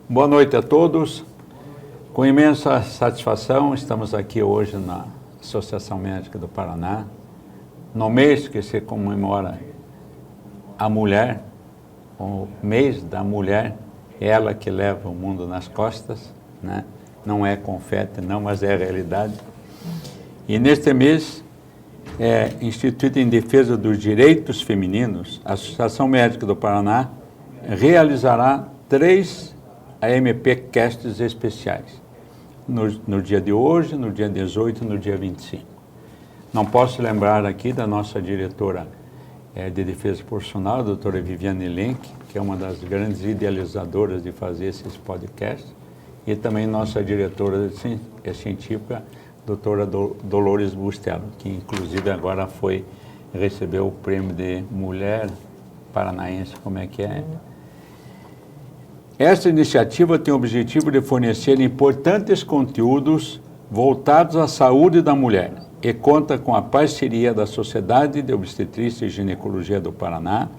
Boa noite a todos. Com imensa satisfação, estamos aqui hoje na Associação Médica do Paraná, no mês que se comemora a mulher, o mês da mulher, ela que leva o mundo nas costas, né? Não é confete, não, mas é a realidade. E neste mês, instituída em defesa dos direitos femininos, a Associação Médica do Paraná realizará 3 AMPcasts especiais, no dia de hoje, no dia 18 e no dia 25. Não posso lembrar aqui da nossa diretora de defesa profissional, a doutora Viviane Lenk, que é uma das grandes idealizadoras de fazer esses podcasts, e também nossa diretora científica, doutora Dolores Bustelo, que inclusive agora recebeu o prêmio de Mulher Paranaense, como é que é? Esta iniciativa tem o objetivo de fornecer importantes conteúdos voltados à saúde da mulher e conta com a parceria da Sociedade de Obstetrícia e Ginecologia do Paraná,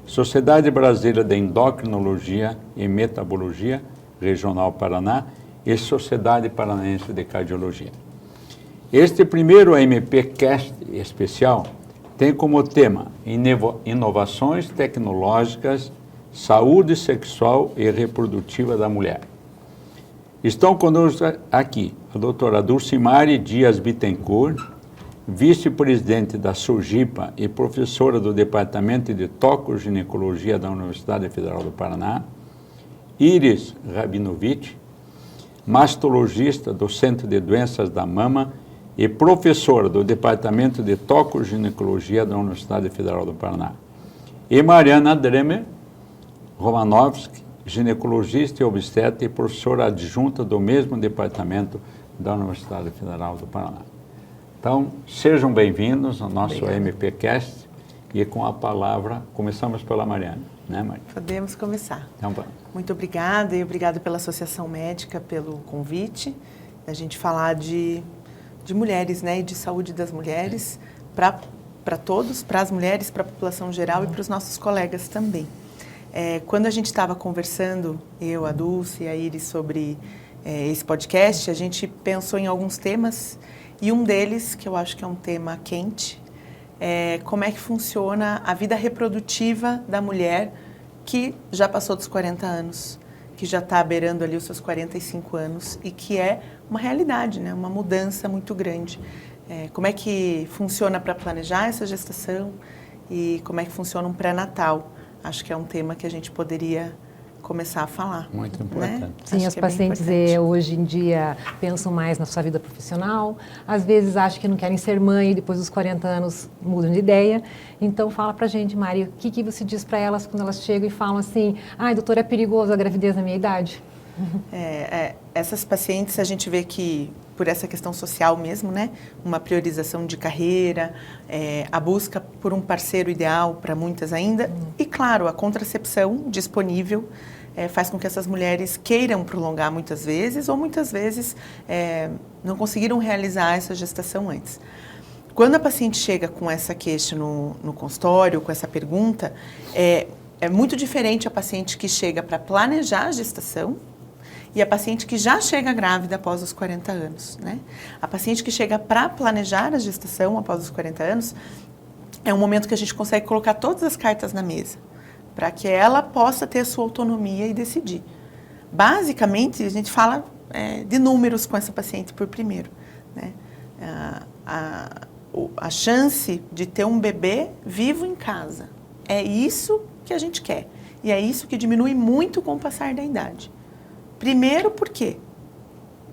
Sociedade Brasileira de Endocrinologia e Metabologia Regional Paraná e Sociedade Paranaense de Cardiologia. Este primeiro AMPcast especial tem como tema Inovações Tecnológicas, Saúde Sexual e Reprodutiva da Mulher. Estão conosco aqui a doutora Dulcimare Dias Bittencourt, vice-presidente da Surgipa e professora do Departamento de Tocoginecologia da Universidade Federal do Paraná, Iris Rabinovich, mastologista do Centro de Doenças da Mama e professora do Departamento de Tocoginecologia da Universidade Federal do Paraná, e Mariana Dremer Romanovski, ginecologista e obstetra e professora adjunta do mesmo departamento da Universidade Federal do Paraná. Então, sejam bem-vindos ao nosso AMPcast e com a palavra, começamos pela Mariana, né, Mariana? Podemos começar. Então, vamos. Muito obrigada e obrigado pela Associação Médica, pelo convite, da gente falar de mulheres, né, e de saúde das mulheres, para todos, para as mulheres, para a população geral e para os nossos colegas também. Quando a gente estava conversando, eu, a Dulce e a Iris, sobre esse podcast, a gente pensou em alguns temas e um deles, que eu acho que é um tema quente, é como é que funciona a vida reprodutiva da mulher que já passou dos 40 anos, que já está beirando ali os seus 45 anos e que é uma realidade, né? Uma mudança muito grande. Como é que funciona para planejar essa gestação e como é que funciona um pré-natal? Acho que é um tema que a gente poderia começar a falar. Muito importante. Né? Sim, as pacientes hoje em dia pensam mais na sua vida profissional, às vezes acham que não querem ser mãe e depois dos 40 anos mudam de ideia. Então fala pra gente, Mari, o que você diz para elas quando elas chegam e falam assim, doutora, é perigoso a gravidez na minha idade? Essas pacientes a gente vê que por essa questão social mesmo, né? Uma priorização de carreira, a busca por um parceiro ideal para muitas ainda. E claro, a contracepção disponível faz com que essas mulheres queiram prolongar muitas vezes ou muitas vezes não conseguiram realizar essa gestação antes. Quando a paciente chega com essa queixa no consultório, com essa pergunta, é muito diferente a paciente que chega para planejar a gestação e a paciente que já chega grávida após os 40 anos, né? A paciente que chega para planejar a gestação após os 40 anos é um momento que a gente consegue colocar todas as cartas na mesa para que ela possa ter a sua autonomia e decidir. Basicamente, a gente fala de números com essa paciente por primeiro, né? A chance de ter um bebê vivo em casa, é isso que a gente quer. E é isso que diminui muito com o passar da idade. Primeiro, por quê?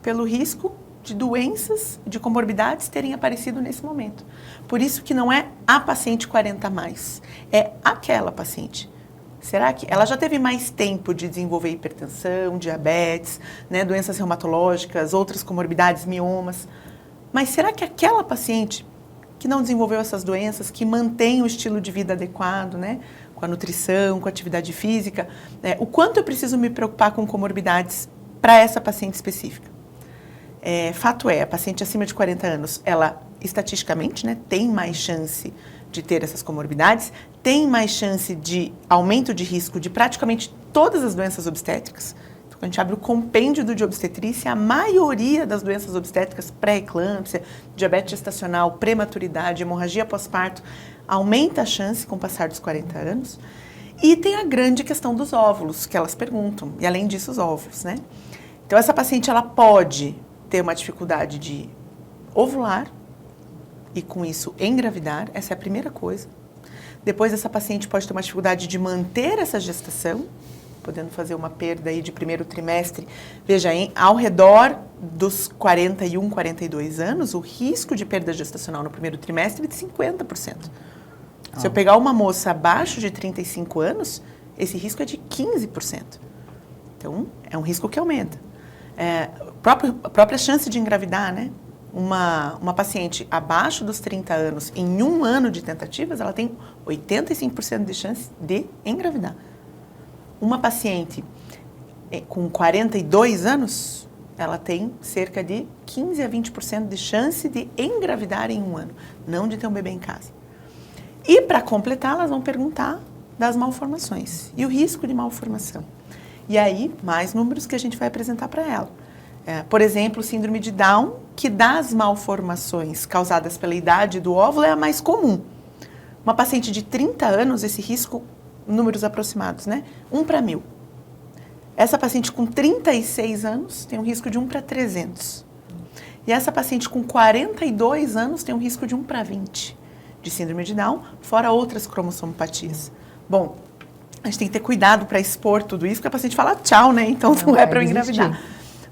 Pelo risco de doenças, de comorbidades terem aparecido nesse momento. Por isso que não é a paciente 40 a mais, é aquela paciente. Será que ela já teve mais tempo de desenvolver hipertensão, diabetes, né, doenças reumatológicas, outras comorbidades, miomas? Mas será que aquela paciente que não desenvolveu essas doenças, que mantém o estilo de vida adequado, né, com a nutrição, com a atividade física, o quanto eu preciso me preocupar com comorbidades para essa paciente específica? Fato é, a paciente acima de 40 anos, ela estatisticamente, né, tem mais chance de ter essas comorbidades, tem mais chance de aumento de risco de praticamente todas as doenças obstétricas. Então, quando a gente abre o compêndio de obstetrícia, a maioria das doenças obstétricas, pré-eclâmpsia, diabetes gestacional, prematuridade, hemorragia pós-parto, aumenta a chance com o passar dos 40 anos. E tem a grande questão dos óvulos, que elas perguntam, e além disso os óvulos, né? Então essa paciente, ela pode ter uma dificuldade de ovular e com isso engravidar, essa é a primeira coisa. Depois essa paciente pode ter uma dificuldade de manter essa gestação, podendo fazer uma perda aí de primeiro trimestre. Veja, ao redor dos 41, 42 anos, o risco de perda gestacional no primeiro trimestre é de 50%. Se eu pegar uma moça abaixo de 35 anos, esse risco é de 15%. Então, é um risco que aumenta. A própria chance de engravidar, né? Uma paciente abaixo dos 30 anos, em 1 ano de tentativas, ela tem 85% de chance de engravidar. Uma paciente com 42 anos, ela tem cerca de 15 a 20% de chance de engravidar em 1 ano, não de ter um bebê em casa. E para completar, elas vão perguntar das malformações e o risco de malformação. E aí, mais números que a gente vai apresentar para ela. Por exemplo, síndrome de Down, que das malformações causadas pela idade do óvulo é a mais comum. Uma paciente de 30 anos, esse risco, números aproximados, né? 1 para 1000. Essa paciente com 36 anos tem um risco de 1 para 300. E essa paciente com 42 anos tem um risco de 1 para 20 de síndrome de Down, fora outras cromossomopatias. Bom, a gente tem que ter cuidado para expor tudo isso, porque a paciente fala tchau, né? Então não é para eu engravidar.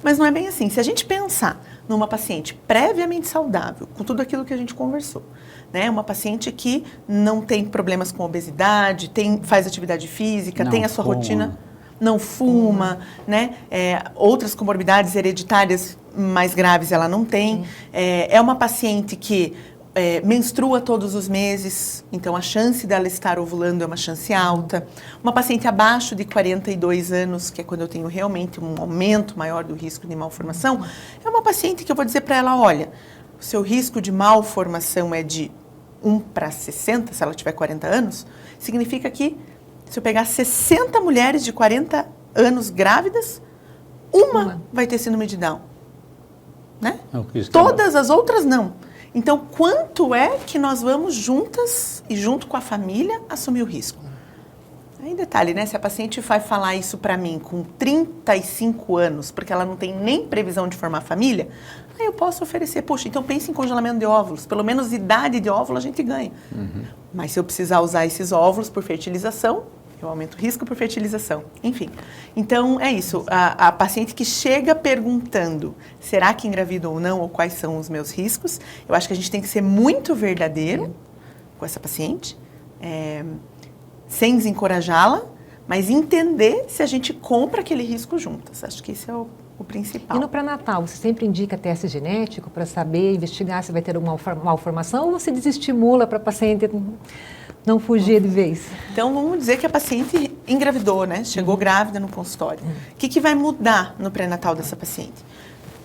Mas não é bem assim. Se a gente pensar numa paciente previamente saudável, com tudo aquilo que a gente conversou, né? Uma paciente que não tem problemas com obesidade, faz atividade física, tem a sua rotina, não fuma, né? Outras comorbidades hereditárias mais graves ela não tem. É uma paciente que menstrua todos os meses, então a chance dela estar ovulando é uma chance alta. Uma paciente abaixo de 42 anos, que é quando eu tenho realmente um aumento maior do risco de malformação, é uma paciente que eu vou dizer para ela, olha, o seu risco de malformação é de 1 para 60, se ela tiver 40 anos, significa que se eu pegar 60 mulheres de 40 anos grávidas, uma vai ter síndrome de Down, né? Todas as outras não. Então, quanto é que nós vamos juntas e junto com a família assumir o risco? Aí, detalhe, né? Se a paciente vai falar isso para mim com 35 anos, porque ela não tem nem previsão de formar família, aí eu posso oferecer, poxa, então pense em congelamento de óvulos, pelo menos idade de óvulo a gente ganha. Mas se eu precisar usar esses óvulos por fertilização, eu aumento o risco por fertilização. Enfim, então é isso. A paciente que chega perguntando, será que engravido ou não, ou quais são os meus riscos, eu acho que a gente tem que ser muito verdadeiro com essa paciente, sem desencorajá-la, mas entender se a gente compra aquele risco juntas. Acho que esse é o principal. E no pré-natal, você sempre indica teste genético para saber, investigar se vai ter uma malformação, ou você desestimula para a paciente não fugir de vez? Então, vamos dizer que a paciente engravidou, né? Chegou grávida no consultório. O que vai mudar no pré-natal dessa paciente?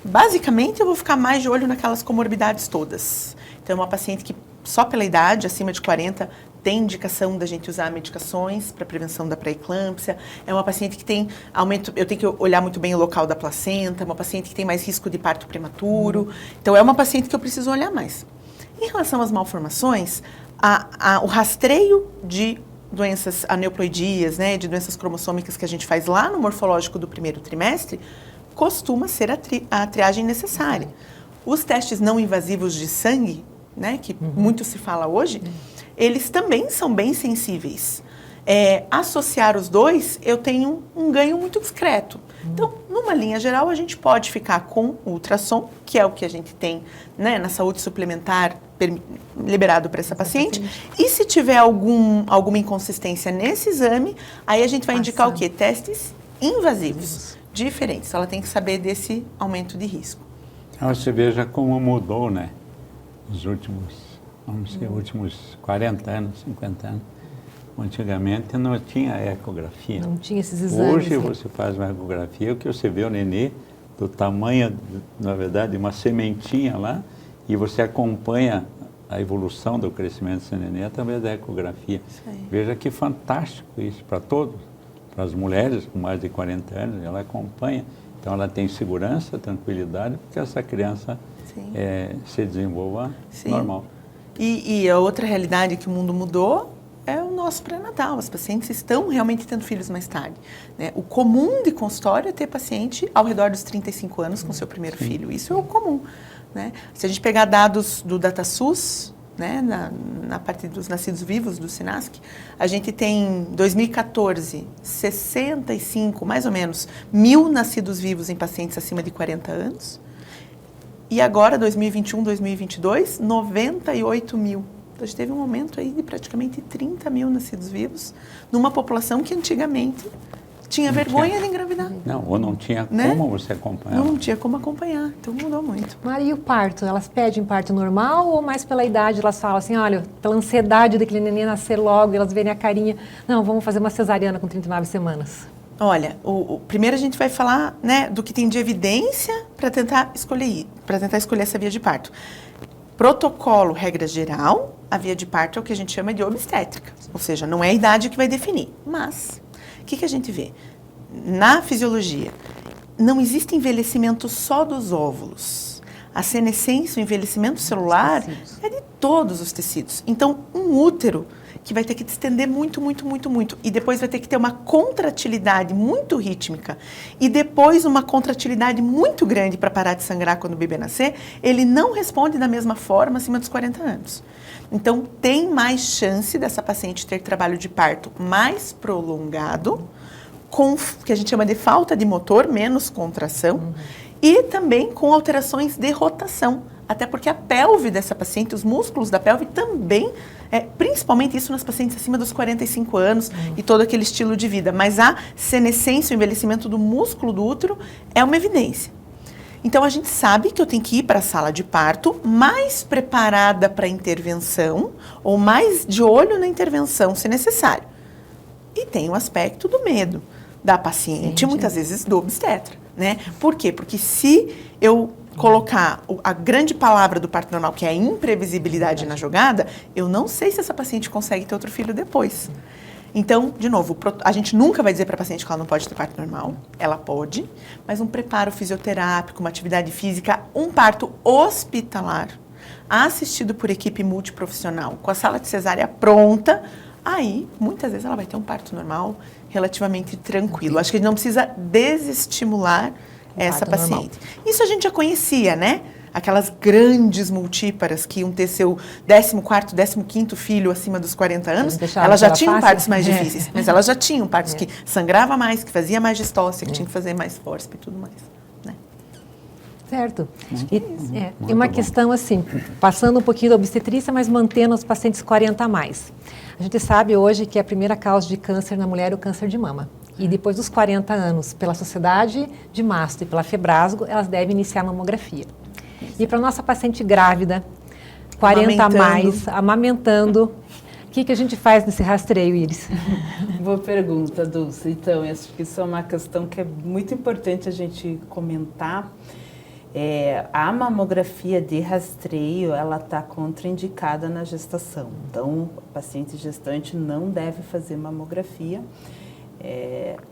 Basicamente, eu vou ficar mais de olho naquelas comorbidades todas. Então, é uma paciente que só pela idade, acima de 40, tem indicação da gente usar medicações para prevenção da pré-eclâmpsia. É uma paciente que tem aumento, eu tenho que olhar muito bem o local da placenta, uma paciente que tem mais risco de parto prematuro. Então, é uma paciente que eu preciso olhar mais. Em relação às malformações, o rastreio de doenças aneuploidias, né, de doenças cromossômicas que a gente faz lá no morfológico do primeiro trimestre, costuma ser a triagem necessária. Os testes não invasivos de sangue, né, que muito se fala hoje, eles também são bem sensíveis. Associar os dois, eu tenho um ganho muito discreto. Então, numa linha geral, a gente pode ficar com o ultrassom, que é o que a gente tem, né, na saúde suplementar liberado para essa paciente. E se tiver alguma inconsistência nesse exame, aí a gente vai indicar o quê? Testes invasivos, diferentes. Ela tem que saber desse aumento de risco. Então, você veja como mudou, né? Nos últimos 40 anos, 50 anos. Antigamente não tinha ecografia. Não tinha esses exames. Hoje você faz uma ecografia, o que você vê o nenê do tamanho, na verdade, de uma sementinha lá, e você acompanha a evolução do crescimento desse nenê através da ecografia. Veja que fantástico isso para todos, para as mulheres com mais de 40 anos, ela acompanha. Então, ela tem segurança, tranquilidade, porque essa criança se desenvolva normal. E a outra realidade que o mundo mudou é o nosso pré-natal. As pacientes estão realmente tendo filhos mais tarde, né? O comum de consultório é ter paciente ao redor dos 35 anos com seu primeiro filho. Isso é o comum, né? Se a gente pegar dados do DataSUS, né, na parte dos nascidos vivos do SINASC, a gente tem, em 2014, 65, mais ou menos, 1.000 nascidos vivos em pacientes acima de 40 anos. E agora, 2021, 2022, 98 mil. Então, a gente teve um aumento aí de praticamente 30 mil nascidos vivos, numa população que antigamente tinha vergonha de engravidar. Não, ou não tinha como você acompanhar. Não tinha como acompanhar, então mudou muito. Maria, e o parto? Elas pedem parto normal ou mais pela idade elas falam assim, olha, pela ansiedade daquele neném nascer logo, elas verem a carinha, não, vamos fazer uma cesariana com 39 semanas? Olha, primeiro a gente vai falar, né, do que tem de evidência para tentar escolher essa via de parto. Protocolo, regra geral, a via de parto é o que a gente chama de obstétrica, ou seja, não é a idade que vai definir, mas o que a gente vê? Na fisiologia, não existe envelhecimento só dos óvulos. A senescência, o envelhecimento celular é de todos os tecidos. Então, um útero que vai ter que distender muito, muito, muito, muito. E depois vai ter que ter uma contratilidade muito rítmica. E depois uma contratilidade muito grande para parar de sangrar quando o bebê nascer. Ele não responde da mesma forma acima dos 40 anos. Então, tem mais chance dessa paciente ter trabalho de parto mais prolongado, com que a gente chama de falta de motor, menos contração, e também com alterações de rotação. Até porque a pelve dessa paciente, os músculos da pelve também, principalmente isso nas pacientes acima dos 45 anos e todo aquele estilo de vida. Mas a senescência, o envelhecimento do músculo do útero é uma evidência. Então, a gente sabe que eu tenho que ir para a sala de parto mais preparada para a intervenção ou mais de olho na intervenção, se necessário. E tem o aspecto do medo da paciente, muitas vezes do obstetra, né? Por quê? Porque se eu colocar a grande palavra do parto normal, que é a imprevisibilidade na jogada, eu não sei se essa paciente consegue ter outro filho depois. Então, de novo, a gente nunca vai dizer para a paciente que ela não pode ter parto normal. Ela pode, mas um preparo fisioterápico, uma atividade física, um parto hospitalar, assistido por equipe multiprofissional, com a sala de cesárea pronta, aí, muitas vezes, ela vai ter um parto normal relativamente tranquilo. Acho que a gente não precisa desestimular essa paciente. Normal. Isso a gente já conhecia, né? Aquelas grandes multíparas que iam ter seu 14º, 15º filho acima dos 40 anos, elas já tinham partos mais difíceis, mas elas já tinham partos que sangrava mais, que fazia mais distócia, que tinha que fazer mais força e tudo mais. Né? Certo. E uma questão assim, passando um pouquinho da obstetrícia, mas mantendo os pacientes 40 a mais. A gente sabe hoje que a primeira causa de câncer na mulher é o câncer de mama. E depois dos 40 anos, pela Sociedade de Mastro e pela Febrasgo, elas devem iniciar a mamografia. E para a nossa paciente grávida, 40 a mais, amamentando, o que a gente faz nesse rastreio, Iris? Boa pergunta, Dulce. Então, acho que isso é uma questão que é muito importante a gente comentar. A mamografia de rastreio, ela está contraindicada na gestação. Então, a paciente gestante não deve fazer mamografia.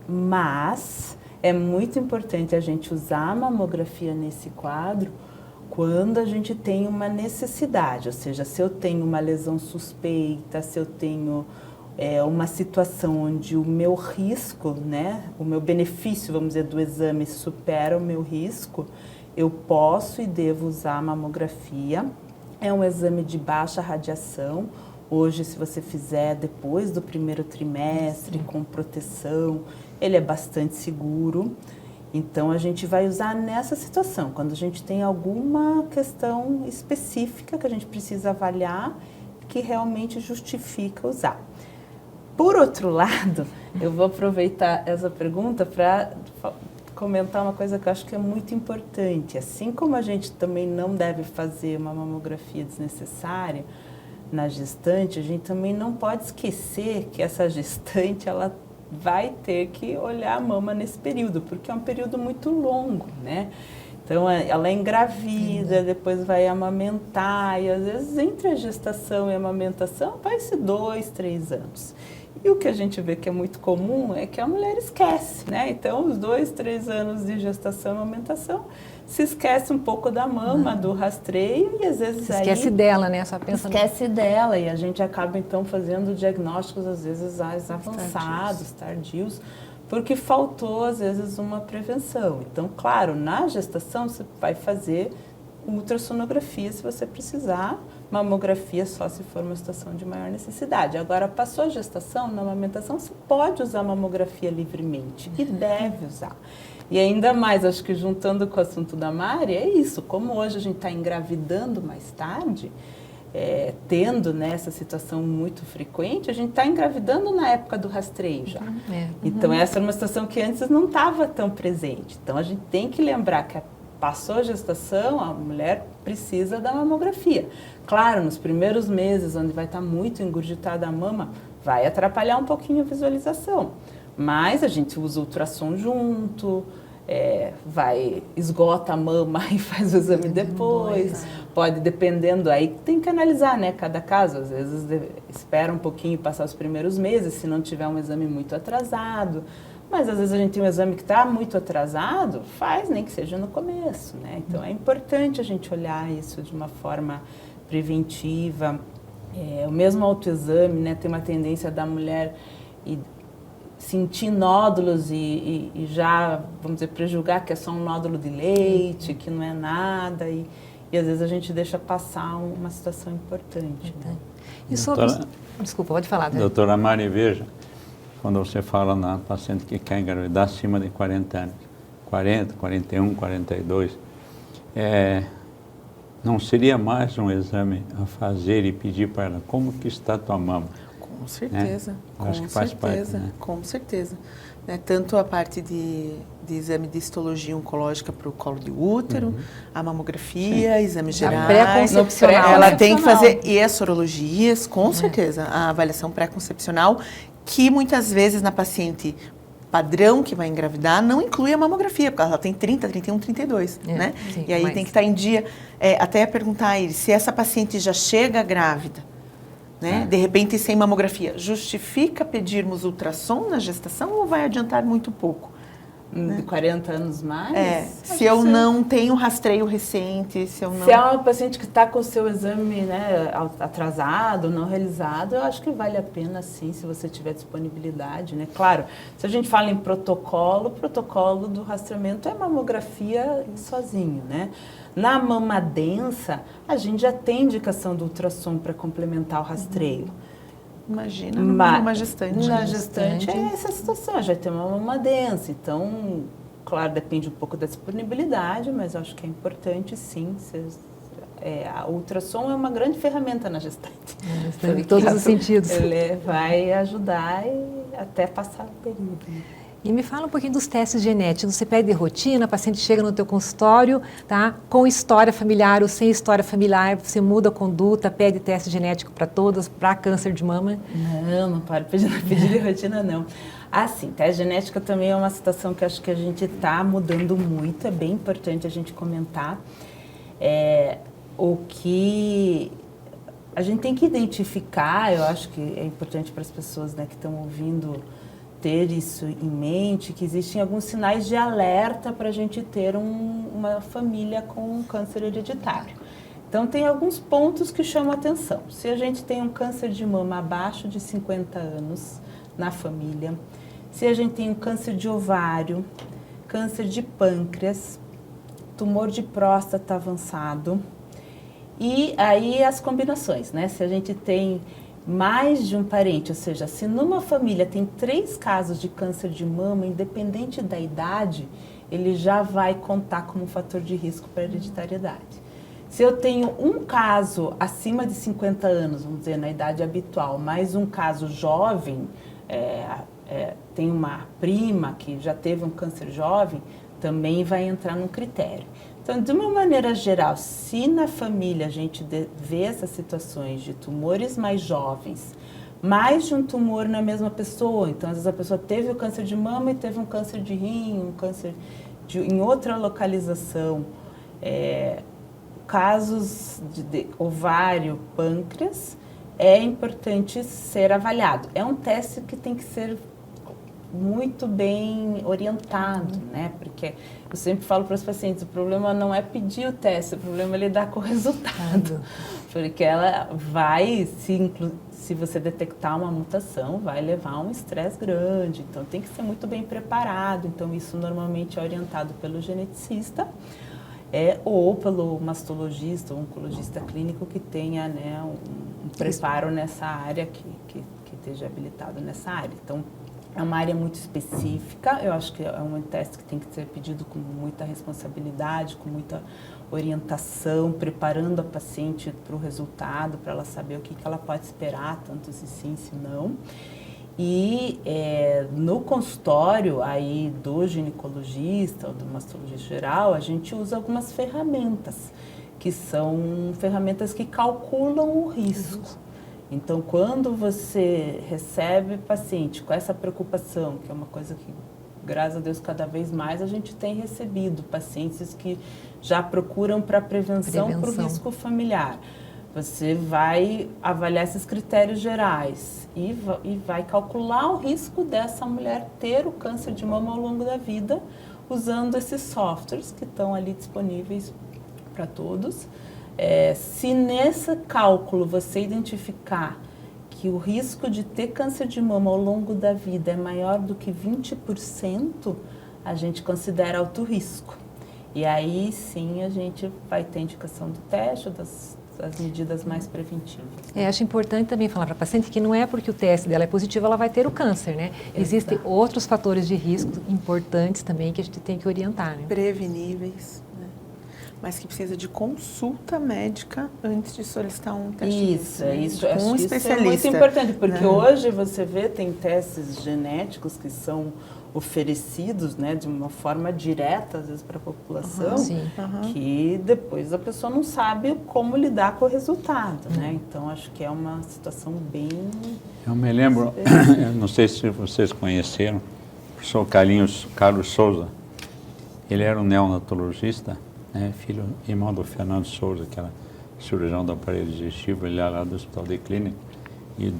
Mas é muito importante a gente usar a mamografia nesse quadro quando a gente tem uma necessidade, ou seja, se eu tenho uma lesão suspeita, se eu tenho uma situação onde o meu risco, né, o meu benefício, vamos dizer, do exame supera o meu risco, eu posso e devo usar a mamografia. É um exame de baixa radiação. Hoje, se você fizer depois do primeiro trimestre, com proteção, ele é bastante seguro. Então, a gente vai usar nessa situação, quando a gente tem alguma questão específica que a gente precisa avaliar, que realmente justifica usar. Por outro lado, eu vou aproveitar essa pergunta para comentar uma coisa que eu acho que é muito importante. Assim como a gente também não deve fazer uma mamografia desnecessária na gestante, a gente também não pode esquecer que essa gestante, ela vai ter que olhar a mama nesse período, porque é um período muito longo, né? Então, ela engravida, depois vai amamentar, e às vezes entre a gestação e a amamentação vai ser 2, 3 anos. E o que a gente vê que é muito comum é que a mulher esquece, né? Então, os 2, 3 anos de gestação e amamentação, se esquece um pouco da mama, do rastreio, e às vezes Esquece dela, né? Só pensa esquece dela, e a gente acaba então fazendo diagnósticos às vezes mais avançados, tardios, porque faltou às vezes uma prevenção. Então, claro, na gestação você vai fazer ultrassonografia se você precisar, mamografia só se for uma situação de maior necessidade. Agora, passou a gestação, na amamentação, você pode usar mamografia livremente e deve usar. E ainda mais, acho que juntando com o assunto da Mari, é isso, como hoje a gente está engravidando mais tarde, tendo, né, essa situação muito frequente, a gente está engravidando na época do rastreio já. Então, essa é uma situação que antes não estava tão presente. Então, a gente tem que lembrar que passou a gestação, a mulher precisa da mamografia. Claro, nos primeiros meses, onde vai estar muito engurgitada a mama, vai atrapalhar um pouquinho a visualização. Mas a gente usa ultrassom junto, esgota a mama e faz o exame depois. Pode, dependendo, aí tem que analisar, né, cada caso. Às vezes espera um pouquinho passar os primeiros meses, se não tiver um exame muito atrasado. Mas às vezes a gente tem um exame que está muito atrasado, faz, nem que seja no começo, né? Então é importante a gente olhar isso de uma forma preventiva. O mesmo autoexame, né, tem uma tendência da mulher sentir nódulos e já, vamos dizer, prejulgar que é só um nódulo de leite, que não é nada, e às vezes a gente deixa passar uma situação importante. Né? E sobre... Desculpa, pode falar. Né? Doutora Mari, veja, quando você fala na paciente que quer engravidar acima de 40 anos, 40, 41, 42, não seria mais um exame a fazer e pedir para ela como que está a tua mama? Com certeza, né? com Acho que faz certeza, parte, né? Com certeza. Né? Tanto a parte de exame de histologia oncológica para o colo de útero, a mamografia, exames gerais. Pré-concepcional. Ela tem que fazer e as sorologias, com certeza, a avaliação pré-concepcional, que muitas vezes na paciente padrão que vai engravidar não inclui a mamografia, porque ela tem 30, 31, 32, né? Sim, e aí tem que estar em dia. Até perguntar a ele se essa paciente já chega grávida, né? De repente sem mamografia, justifica pedirmos ultrassom na gestação ou vai adiantar muito pouco? De 40 anos mais? Se eu não tenho rastreio recente, se eu não... Se é uma paciente que está com o seu exame, né, atrasado, não realizado, eu acho que vale a pena sim, se você tiver disponibilidade, né? Claro, se a gente fala em protocolo, o protocolo do rastreamento é mamografia sozinho, né? Na mama densa, a gente já tem indicação do ultrassom para complementar o rastreio. Imagina, numa gestante. Na gestante é essa situação, já tem uma mama densa, então, claro, depende um pouco da disponibilidade, mas eu acho que é importante sim. A ultrassom é uma grande ferramenta na gestante. Em todos os sentidos. Ele vai ajudar até passar o período. E me fala um pouquinho dos testes genéticos. Você pede rotina, a paciente chega no teu consultório, tá? Com história familiar ou sem história familiar, você muda a conduta, pede teste genético para todas, para câncer de mama? Não pode pedir de rotina, não. Assim, teste genético também é uma situação que acho que a gente está mudando muito, é bem importante a gente comentar. O que a gente tem que identificar, eu acho que é importante para as pessoas, né, que estão ouvindo, ter isso em mente, que existem alguns sinais de alerta para a gente ter uma família com câncer hereditário. Então, tem alguns pontos que chamam a atenção. Se a gente tem um câncer de mama abaixo de 50 anos na família, se a gente tem um câncer de ovário, câncer de pâncreas, tumor de próstata avançado, e aí as combinações, né? Se a gente tem mais de um parente, ou seja, se numa família tem 3 casos de câncer de mama, independente da idade, ele já vai contar como fator de risco para hereditariedade. Se eu tenho um caso acima de 50 anos, vamos dizer, na idade habitual, mais um caso jovem, tem uma prima que já teve um câncer jovem, também vai entrar num critério. Então, de uma maneira geral, se na família a gente vê essas situações de tumores mais jovens, mais de um tumor na mesma pessoa, então às vezes a pessoa teve o câncer de mama e teve um câncer de rim, um câncer em outra localização, casos de ovário, pâncreas, é importante ser avaliado. É um teste que tem que ser muito bem orientado, né? Porque eu sempre falo para os pacientes, o problema não é pedir o teste, o problema é lidar com o resultado. Porque ela vai, se você detectar uma mutação, vai levar a um estresse grande. Então, tem que ser muito bem preparado. Então, isso normalmente é orientado pelo geneticista ou pelo mastologista ou oncologista clínico que tenha, né, um preparo nessa área, que esteja habilitado nessa área. Então, é uma área muito específica, eu acho que é um teste que tem que ser pedido com muita responsabilidade, com muita orientação, preparando a paciente para o resultado, para ela saber o que ela pode esperar, tanto se sim, se não. E no consultório aí do ginecologista ou do mastologista geral, a gente usa algumas ferramentas, que são ferramentas que calculam o risco. Então, quando você recebe paciente com essa preocupação, que é uma coisa que, graças a Deus, cada vez mais a gente tem recebido, pacientes que já procuram para prevenção para o risco familiar. Você vai avaliar esses critérios gerais e vai calcular o risco dessa mulher ter o câncer de mama ao longo da vida, usando esses softwares que estão ali disponíveis para todos. Se nesse cálculo você identificar que o risco de ter câncer de mama ao longo da vida é maior do que 20%, a gente considera alto risco. E aí sim a gente vai ter indicação do teste ou das medidas mais preventivas. Acho importante também falar para a paciente que não é porque o teste dela é positivo, ela vai ter o câncer, né? Existem outros fatores de risco importantes também que a gente tem que orientar, né? Preveníveis, né? Mas que precisa de consulta médica antes de solicitar um teste. Isso com um especialista. É muito importante, porque hoje você vê, tem testes genéticos que são oferecidos, né, de uma forma direta, às vezes, para a população, que depois a pessoa não sabe como lidar com o resultado, né? Então, acho que é uma situação bem... Eu me lembro, eu não sei se vocês conheceram, o professor Carlos Souza. Ele era um neonatologista, né, irmão do Fernando Souza, que era cirurgião do aparelho digestivo, ele era lá do Hospital de Clínica. E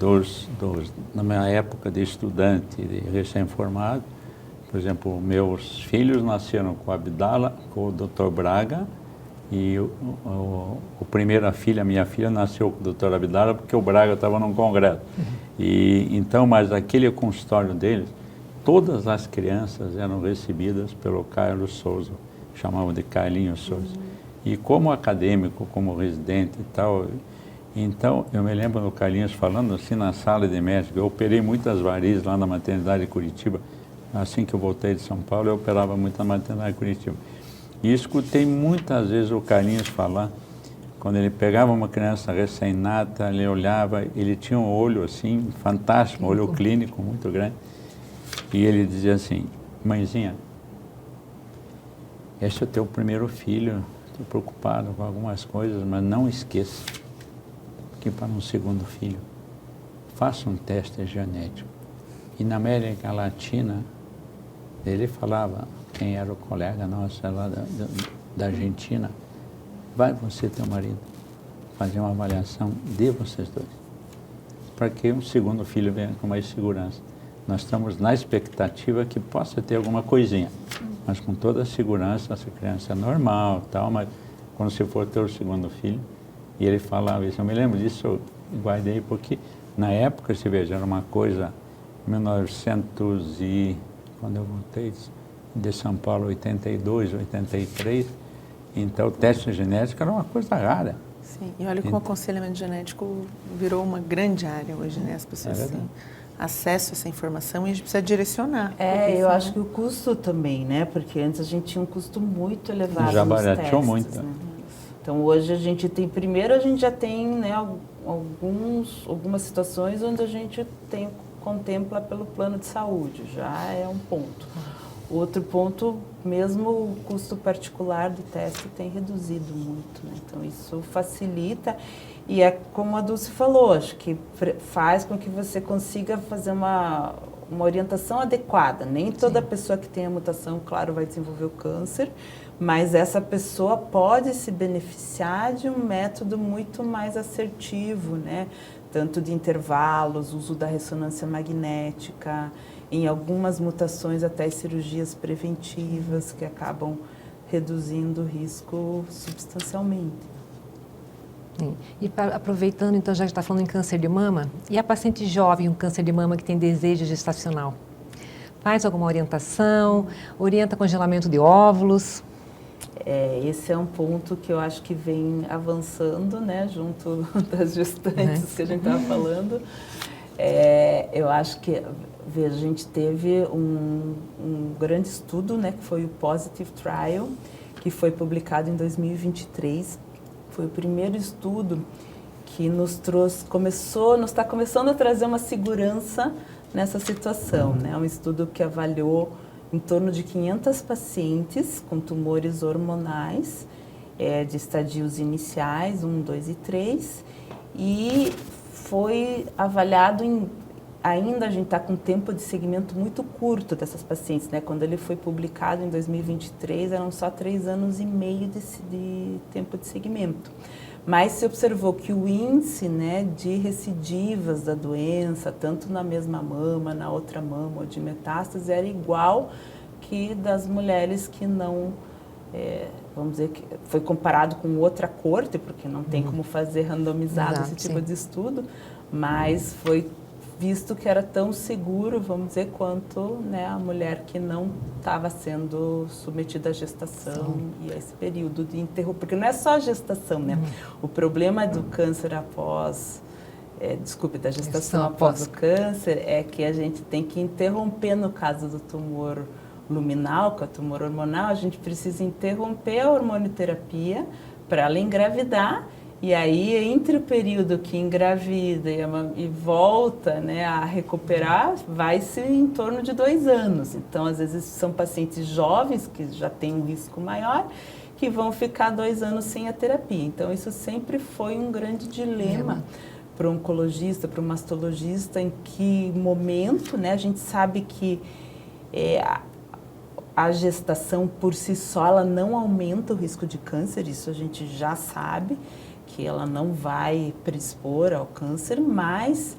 na minha época de estudante, de recém-formado, por exemplo, meus filhos nasceram com a Abdala, com o Dr. Braga, e a primeira filha, minha filha, nasceu com o Dr. Abdala porque o Braga estava num congresso. E então, mas aquele consultório deles, todas as crianças eram recebidas pelo Carlos Souza, chamavam de Carlinhos Souza. E como acadêmico, como residente e tal, então eu me lembro do Carlinhos falando assim na sala de médico, eu operei muitas varizes lá na maternidade de Curitiba. Assim que eu voltei de São Paulo, eu operava muito na maternidade de Curitiba. E escutei muitas vezes o Carlinhos falar, quando ele pegava uma criança recém-nata, ele olhava, ele tinha um olho assim, fantástico, um olho clínico muito grande. E ele dizia assim, mãezinha, este é o teu primeiro filho, estou preocupado com algumas coisas, mas não esqueça que para um segundo filho, faça um teste genético. E na América Latina, ele falava, quem era o colega nosso lá da Argentina, vai você e teu marido fazer uma avaliação de vocês dois, para que um segundo filho venha com mais segurança. Nós estamos na expectativa que possa ter alguma coisinha, mas com toda a segurança, essa criança é normal, tal, mas quando você for ter o segundo filho, e ele falava isso, eu me lembro disso, eu guardei, porque na época, se veja, era uma coisa, 1900 e, quando eu voltei de São Paulo, 82, 83, então o teste genético era uma coisa rara. Sim, e olha como o aconselhamento genético virou uma grande área hoje, né? As pessoas têm acesso a essa informação e a gente precisa direcionar. Eu acho que o custo também, né? Porque antes a gente tinha um custo muito elevado já nos barateou testes, muito. Né? Então hoje a gente tem, primeiro a gente já tem, né, algumas situações onde a gente contempla pelo plano de saúde, já é um ponto. Outro ponto, mesmo o custo particular do teste tem reduzido muito, né? Então isso facilita e é como a Dulce falou, acho que faz com que você consiga fazer uma orientação adequada. Nem toda pessoa que tem a mutação, claro, vai desenvolver o câncer, mas essa pessoa pode se beneficiar de um método muito mais assertivo, né? tanto de intervalos, uso da ressonância magnética, em algumas mutações até cirurgias preventivas que acabam reduzindo o risco substancialmente. Sim. E aproveitando, então, já que está falando em câncer de mama, e a paciente jovem com câncer de mama que tem desejo gestacional? Faz alguma orientação? Orienta congelamento de óvulos? Esse é um ponto que eu acho que vem avançando, né, junto das gestantes que a gente estava falando. Eu acho que, veja, a gente teve um grande estudo, né, que foi o Positive Trial, que foi publicado em 2023. Foi o primeiro estudo que nos está começando a trazer uma segurança nessa situação, né? Um estudo que avaliou em torno de 500 pacientes com tumores hormonais de estadios iniciais, 1, 2 e 3, e foi avaliado ainda a gente está com um tempo de segmento muito curto dessas pacientes, né? Quando ele foi publicado em 2023, eram só 3 anos e meio de tempo de segmento. Mas se observou que o índice, né, de recidivas da doença, tanto na mesma mama, na outra mama ou de metástase, era igual que das mulheres que não, vamos dizer, que foi comparado com outra corte, porque não tem como fazer randomizado esse tipo de estudo, mas foi visto que era tão seguro, vamos dizer, quanto, né, a mulher que não estava sendo submetida à gestação e a esse período de interrupção, porque não é só a gestação, né? O problema do câncer após, da gestação após o câncer é que a gente tem que interromper, no caso do tumor luminal, que é o tumor hormonal, a gente precisa interromper a hormonioterapia para ela engravidar. E aí, entre o período que engravida e volta, né, a recuperar, vai-se em torno de 2 anos. Então, às vezes, são pacientes jovens, que já têm um risco maior, que vão ficar 2 anos sem a terapia. Então, isso sempre foi um grande dilema para o oncologista, para o mastologista, em que momento, né, a gente sabe que a gestação, por si só, ela não aumenta o risco de câncer, isso a gente já sabe, que ela não vai predispor ao câncer, mas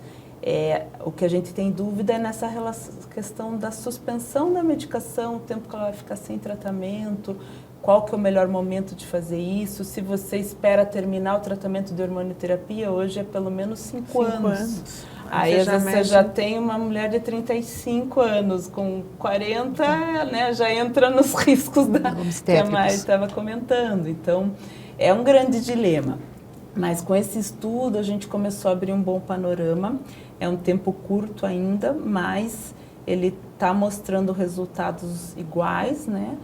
o que a gente tem dúvida é nessa questão da suspensão da medicação, o tempo que ela vai ficar sem tratamento, qual que é o melhor momento de fazer isso, se você espera terminar o tratamento de hormonioterapia, hoje é pelo menos 5 anos. Aí às vezes você já tem uma mulher de 35 anos, com 40, né, já entra nos riscos que a Mari estava comentando. Então, é um grande dilema. Mas com esse estudo a gente começou a abrir um bom panorama. É um tempo curto ainda, mas ele está mostrando resultados iguais, né?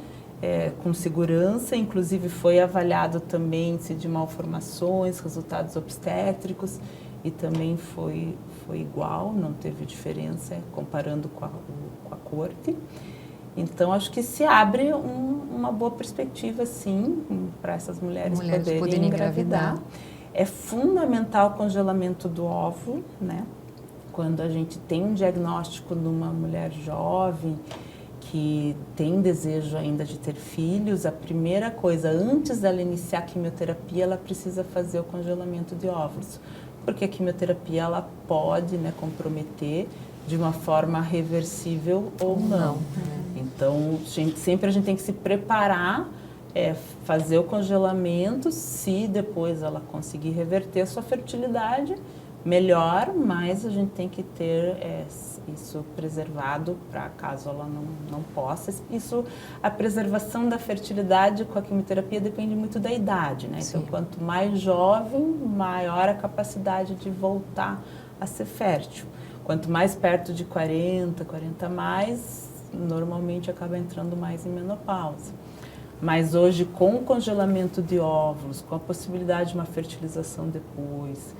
Com segurança. Inclusive foi avaliado também índice de malformações, resultados obstétricos, e também foi igual, não teve diferença comparando com a corte. Então, acho que se abre uma boa perspectiva, sim, para essas mulheres poderem engravidar. É fundamental o congelamento do óvulo, né? Quando a gente tem um diagnóstico numa mulher jovem que tem desejo ainda de ter filhos, a primeira coisa, antes dela iniciar a quimioterapia, ela precisa fazer o congelamento de óvulos. Porque a quimioterapia, ela pode, né, comprometer de uma forma reversível ou não. Então, sempre a gente tem que se preparar, fazer o congelamento, se depois ela conseguir reverter a sua fertilidade, melhor, mas a gente tem que ter isso preservado para caso ela não possa. A preservação da fertilidade com a quimioterapia depende muito da idade, né? Então, quanto mais jovem, maior a capacidade de voltar a ser fértil. Quanto mais perto de 40 mais, normalmente acaba entrando mais em menopausa. Mas hoje, com o congelamento de óvulos, com a possibilidade de uma fertilização depois,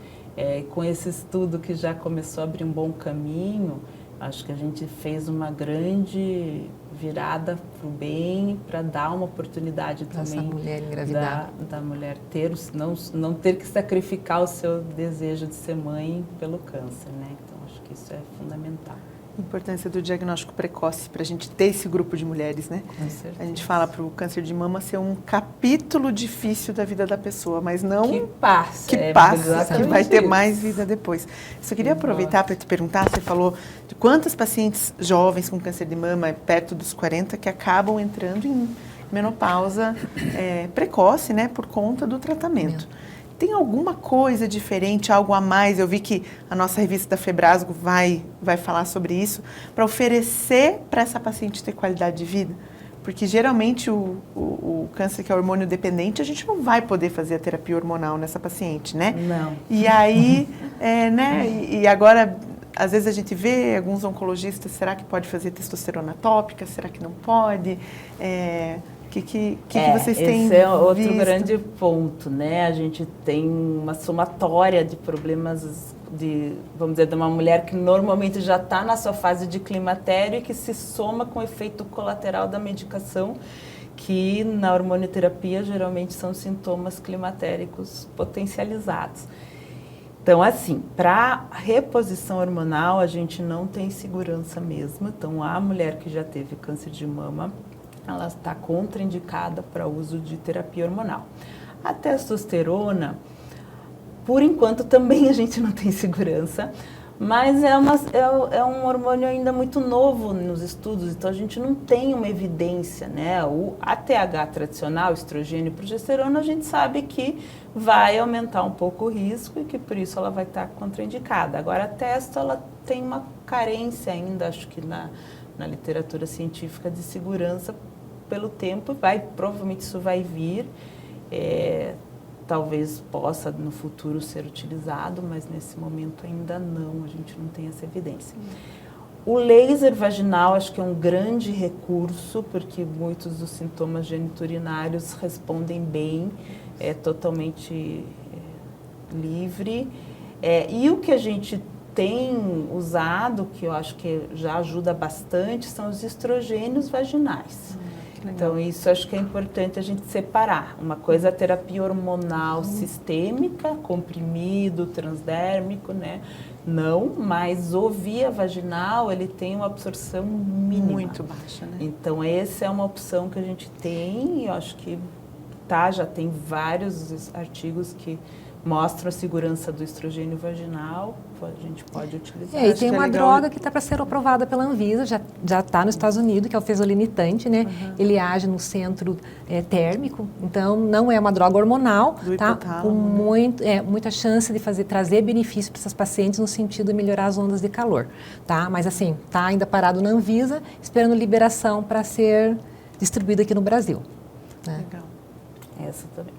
com esse estudo que já começou a abrir um bom caminho, acho que a gente fez uma grande virada para o bem, para dar uma oportunidade também mulher engravidar. Da mulher não ter que sacrificar o seu desejo de ser mãe pelo câncer, né? Então, acho que isso é fundamental. Importância do diagnóstico precoce para a gente ter esse grupo de mulheres, né? Com certeza. A gente fala para o câncer de mama ser um capítulo difícil da vida da pessoa, mas não Que passa. que passa, que exatamente vai ter isso. mais vida depois. Só queria aproveitar para te perguntar, você falou de quantas pacientes jovens com câncer de mama, perto dos 40, que acabam entrando em menopausa precoce, né, por conta do tratamento. Tem alguma coisa diferente, algo a mais? Eu vi que a nossa revista da Febrasgo vai falar sobre isso, para oferecer para essa paciente ter qualidade de vida. Porque geralmente o câncer que é hormônio dependente, a gente não vai poder fazer a terapia hormonal nessa paciente, né? Não. E aí, né? E agora, às vezes a gente vê alguns oncologistas, será que pode fazer testosterona tópica? Será que não pode? Que vocês têm esse é outro visto? grande ponto, né? A gente tem uma somatória de problemas vamos dizer, de uma mulher que normalmente já está na sua fase de climatério e que se soma com o efeito colateral da medicação, que na hormonioterapia geralmente são sintomas climatéricos potencializados. Então, assim, para reposição hormonal, a gente não tem segurança mesmo. Então, a mulher que já teve câncer de mama, ela está contraindicada para uso de terapia hormonal. A testosterona, por enquanto, também a gente não tem segurança, mas é um hormônio ainda muito novo nos estudos, então a gente não tem uma evidência, né? O ATH tradicional, estrogênio e progesterona, a gente sabe que vai aumentar um pouco o risco e que por isso ela vai estar contraindicada. Agora, a testo, ela tem uma carência ainda, acho que na literatura científica de segurança pelo tempo, provavelmente isso vai vir, talvez possa no futuro ser utilizado, mas nesse momento ainda não, a gente não tem essa evidência. O laser vaginal acho que é um grande recurso, porque muitos dos sintomas geniturinários respondem bem, é totalmente livre. E o que a gente tem usado, que eu acho que já ajuda bastante, são os estrogênios vaginais. Então, isso acho que é importante a gente separar. Uma coisa é a terapia hormonal sistêmica, comprimido, transdérmico, né? Não, mas o via vaginal, ele tem uma absorção mínima. Muito baixa, né? Então, essa é uma opção que a gente tem, e eu acho que já tem vários artigos que mostram a segurança do estrogênio vaginal, a gente pode utilizar. E tem uma droga que está para ser aprovada pela Anvisa, já está nos Estados Unidos, que é o fesolinitante, né? Ele age no centro térmico, então não é uma droga hormonal, tá? Com muita chance de trazer benefício para essas pacientes no sentido de melhorar as ondas de calor, tá? Mas assim, está ainda parado na Anvisa, esperando liberação para ser distribuído aqui no Brasil. Né? Legal. Essa também.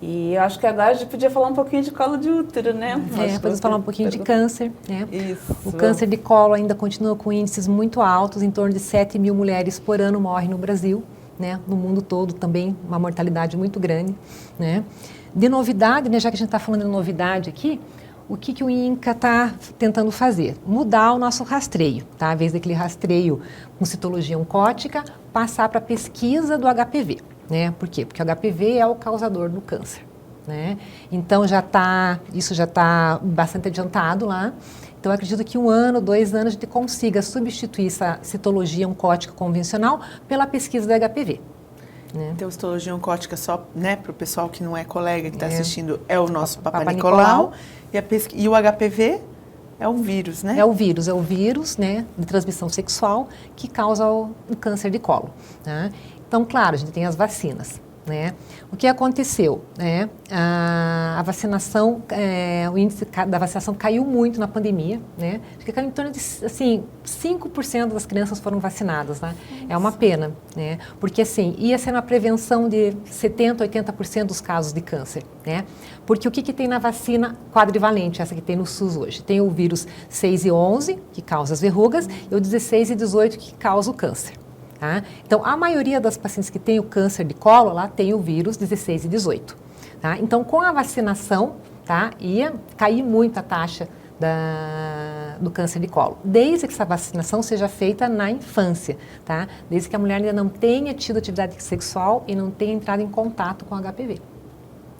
E eu acho que agora a gente podia falar um pouquinho de colo de útero, né? Podemos falar um pouquinho de câncer. Né? Isso. O câncer de colo ainda continua com índices muito altos, em torno de 7 mil mulheres por ano morrem no Brasil, né? No mundo todo também, uma mortalidade muito grande. Né? De novidade, né? Já que a gente está falando de novidade aqui, o que o INCA está tentando fazer? Mudar o nosso rastreio, tá? Ao invés daquele rastreio com citologia oncótica, passar para a pesquisa do HPV. Né? Por quê? Porque o HPV é o causador do câncer. Né? Então, isso já está bastante adiantado lá. Então, eu acredito que 1 ano, 2 anos, a gente consiga substituir essa citologia oncótica convencional pela pesquisa do HPV. Né? Então, citologia oncótica, só, né, para o pessoal que não é colega, que está assistindo, é o nosso Papa Nicolau. E o HPV é um vírus, né? É o vírus, né, de transmissão sexual que causa o câncer de colo. Né? Então, claro, a gente tem as vacinas. Né? O que aconteceu? Né? A vacinação, o índice da vacinação caiu muito na pandemia. Né? Acho que caiu em torno de assim, 5% das crianças foram vacinadas. Né? É uma pena, né? Porque assim, ia ser uma prevenção de 70%, 80% dos casos de câncer. Né? Porque o que tem na vacina quadrivalente, essa que tem no SUS hoje? Tem o vírus 6 e 11, que causa as verrugas, e o 16 e 18, que causa o câncer. Tá? Então, a maioria das pacientes que têm o câncer de colo, lá tem o vírus 16 e 18. Tá? Então, com a vacinação, tá, ia cair muito a taxa do câncer de colo, desde que essa vacinação seja feita na infância, tá? Desde que a mulher ainda não tenha tido atividade sexual e não tenha entrado em contato com o HPV.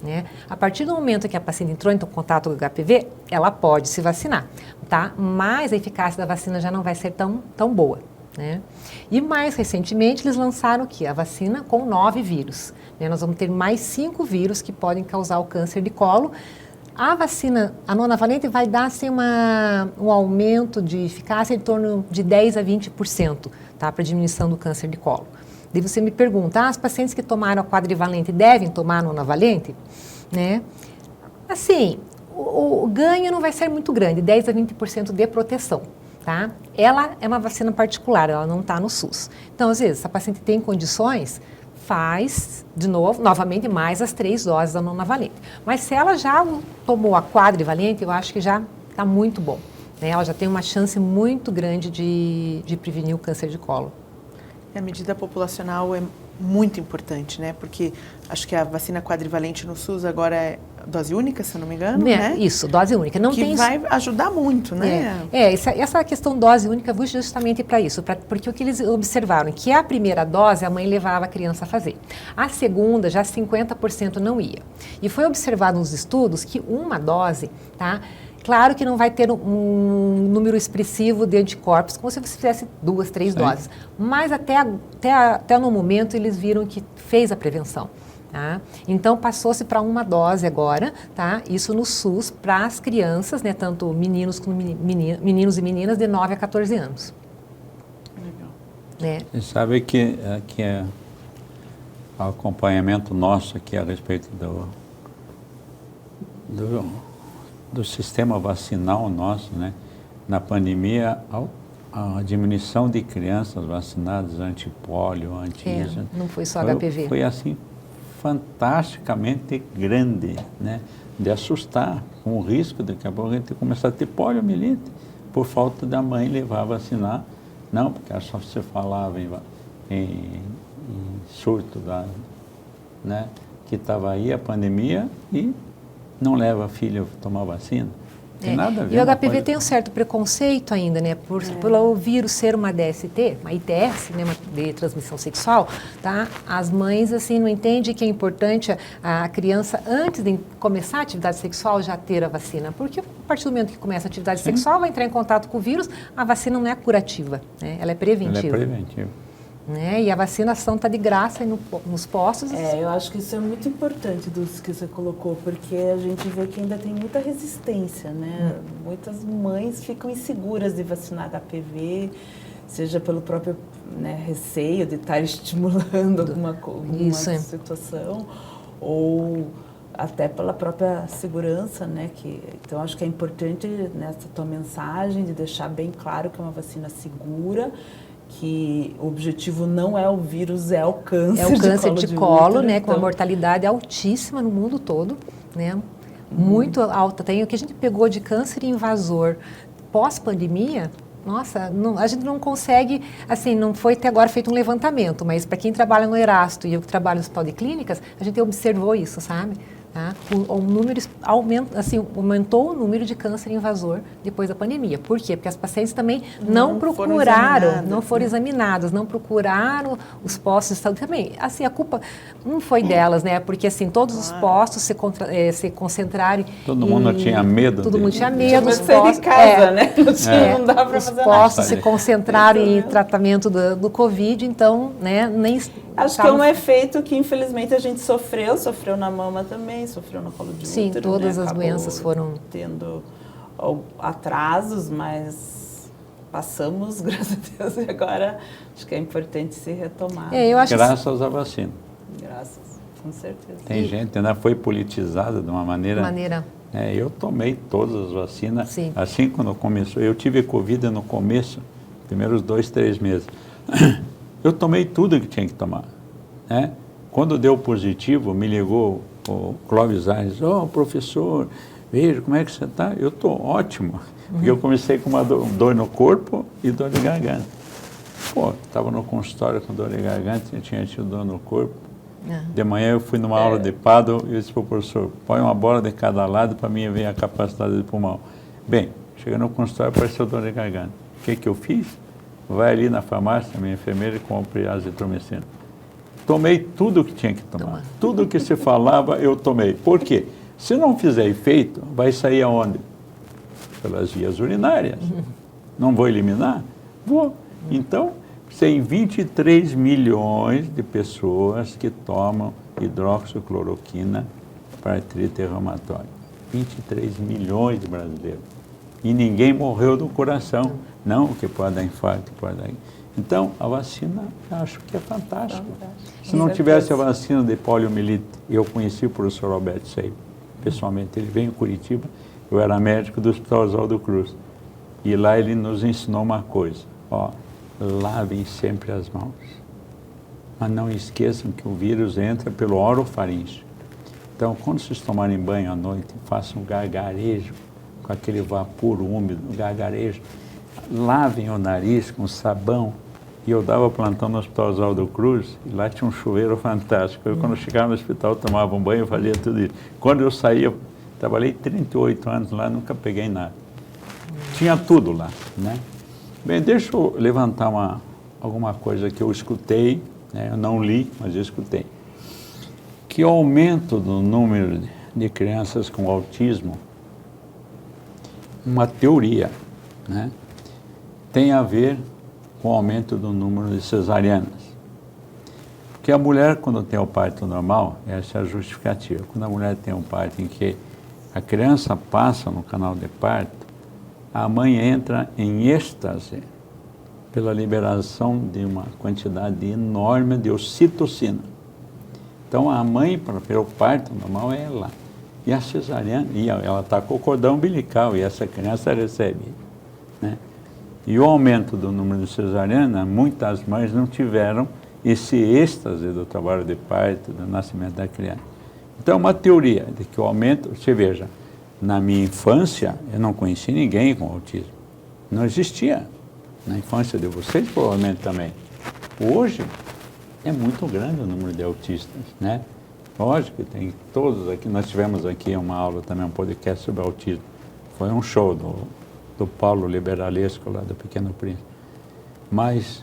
né? A partir do momento que a paciente entrou em contato com o HPV, ela pode se vacinar, tá? Mas a eficácia da vacina já não vai ser tão boa, né? E mais recentemente eles lançaram aqui a vacina com 9 vírus, né? Nós vamos ter mais 5 vírus que podem causar o câncer de colo. A vacina, a nonavalente, vai dar assim, um aumento de eficácia em torno de 10 a 20%, tá? Para diminuição do câncer de colo. Daí você me pergunta, as pacientes que tomaram a quadrivalente devem tomar a nonavalente? Né? Assim, o ganho não vai ser muito grande, 10 a 20% de proteção. Tá? Ela é uma vacina particular, ela não está no SUS. Então, às vezes, se a paciente tem condições, faz, novamente, mais as 3 doses da nonavalente. Mas se ela já tomou a quadrivalente, eu acho que já está muito bom. Né? Ela já tem uma chance muito grande de prevenir o câncer de colo. A medida populacional é muito importante, né? Porque acho que a vacina quadrivalente no SUS agora é dose única, se eu não me engano, né? Isso, dose única. Não que tem vai ajudar muito, né? Essa questão dose única foi justamente para isso, porque o que eles observaram, que a primeira dose a mãe levava a criança a fazer. A segunda, já 50% não ia. E foi observado nos estudos que uma dose, tá? Claro que não vai ter um número expressivo de anticorpos, como se você fizesse 2, 3 doses. Mas até no momento eles viram que fez a prevenção. Tá? Então passou-se para uma dose agora, tá? Isso no SUS para as crianças, né? Tanto meninos como meninos e meninas de 9 a 14 anos. Legal. Né? Você sabe que o acompanhamento nosso aqui a respeito do sistema vacinal nosso, né? Na pandemia, a diminuição de crianças vacinadas anti-pólio, anti-isso. Não foi só HPV. Foi assim, fantasticamente grande, né? De assustar, com o risco de daqui a pouco a gente começar a ter poliomielite, por falta da mãe levar a vacinar. Não, porque só você falava em surto, né? Que estava aí a pandemia e não leva a filha a tomar vacina. Tem nada a ver. E o HPV tem um certo preconceito ainda, né? Pelo vírus ser uma DST, uma ITS, né? Uma de transmissão sexual, tá? As mães, assim, não entendem que é importante a criança, antes de começar a atividade sexual, já ter a vacina. Porque a partir do momento que começa a atividade sexual, vai entrar em contato com o vírus, a vacina não é curativa, né? Ela é preventiva. Ela é preventiva. Né? E a vacinação está de graça aí nos postos. Eu acho que isso é muito importante dos que você colocou, porque a gente vê que ainda tem muita resistência, né? Muitas mães ficam inseguras de vacinar HPV, seja pelo próprio, né, receio de estar estimulando alguma situação, ou até pela própria segurança, né? Então, acho que é importante nessa tua mensagem de deixar bem claro que é uma vacina segura, que o objetivo não é o vírus, é o câncer. É o câncer de colo, né? Então, Com uma mortalidade altíssima no mundo todo, né? Muito alta. Tem o que a gente pegou de câncer invasor pós-pandemia. Nossa, a gente não consegue, assim, não foi até agora feito um levantamento, mas para quem trabalha no Erasto e eu que trabalho no Hospital de Clínicas, a gente observou isso, sabe? Tá? Aumentou o número de câncer invasor depois da pandemia. Por quê? Porque as pacientes também não foram examinadas, não procuraram os postos de saúde também. Assim, a culpa não foi delas, né? Porque assim, todos os postos se concentraram. Todo mundo tinha medo. Todo mundo tinha medo. Os postos de casa, né? Não dá para fazer nada. Os postos se concentraram em tratamento do Covid, então, né? Nem acho que é um efeito que infelizmente a gente sofreu na mama também, sofreu no colo de útero. Sim, todas as Acabou doenças foram tendo atrasos, mas passamos, graças a Deus, e agora acho que é importante se retomar. Eu acho graças à vacina. Graças, com certeza. Tem gente, né? Foi politizada de uma maneira. Eu tomei todas as vacinas. Sim. Assim, quando começou, eu tive Covid no começo, primeiros 2, 3 meses. Eu tomei tudo que tinha que tomar, né? Quando deu positivo, me ligou o Clóvis Aires, professor, veja como é que você está. Eu estou ótimo, porque eu comecei com uma dor no corpo e dor de garganta. Estava no consultório com dor de garganta, eu tinha tido dor no corpo. De manhã eu fui numa aula de paddle e eu disse para o professor, põe uma bola de cada lado para mim ver a capacidade do pulmão. Bem, cheguei no consultório, apareceu dor de garganta. O que eu fiz? Vai ali na farmácia, minha enfermeira, e compre azitromicina. tomei tudo que tinha que tomar. Tudo que se falava, eu tomei. Por quê? Se não fizer efeito, vai sair aonde? Pelas vias urinárias. Não vou eliminar? Vou. Então, tem 23 milhões de pessoas que tomam hidroxicloroquina para artrite reumatoide. 23 milhões de brasileiros. E ninguém morreu do coração. Não, que pode dar infarto, pode dar... Então, a vacina, eu acho que é fantástico. Se não tivesse a vacina de poliomielite, eu conheci o professor Alberto Seibo, pessoalmente. Ele veio em Curitiba, eu era médico do Hospital Oswaldo Cruz. E lá ele nos ensinou uma coisa, ó, lavem sempre as mãos. Mas não esqueçam que o vírus entra pelo orofaríngeo. Então, quando vocês tomarem banho à noite, façam um gargarejo, com aquele vapor úmido, um gargarejo. Lavem o nariz com sabão. E eu dava plantão no Hospital Oswaldo Cruz, e lá tinha um chuveiro fantástico. Eu, quando chegava no hospital, tomava um banho, eu fazia tudo isso. Quando eu saía, trabalhei 38 anos lá, nunca peguei nada. Tinha tudo lá, né? Bem, deixa eu levantar alguma coisa que eu escutei, né? Eu não li, mas eu escutei. Que o aumento do número de crianças com autismo, uma teoria, né? Tem a ver com o aumento do número de cesarianas. Porque a mulher, quando tem o parto normal, essa é a justificativa. Quando a mulher tem um parto em que a criança passa no canal de parto, a mãe entra em êxtase pela liberação de uma quantidade enorme de ocitocina. Então, a mãe, para o parto normal, é ela. E a cesariana, ela está com o cordão umbilical, e essa criança recebe, né? E o aumento do número de cesariana, muitas mães não tiveram esse êxtase do trabalho de parto, do nascimento da criança. Então, uma teoria de que o aumento... Você veja, na minha infância, eu não conheci ninguém com autismo. Não existia. Na infância de vocês, provavelmente também. Hoje, é muito grande o número de autistas, né? Lógico, tem todos aqui. Nós tivemos aqui uma aula também, um podcast sobre autismo. Foi um show do Paulo Liberalesco, lá do Pequeno Príncipe. Mas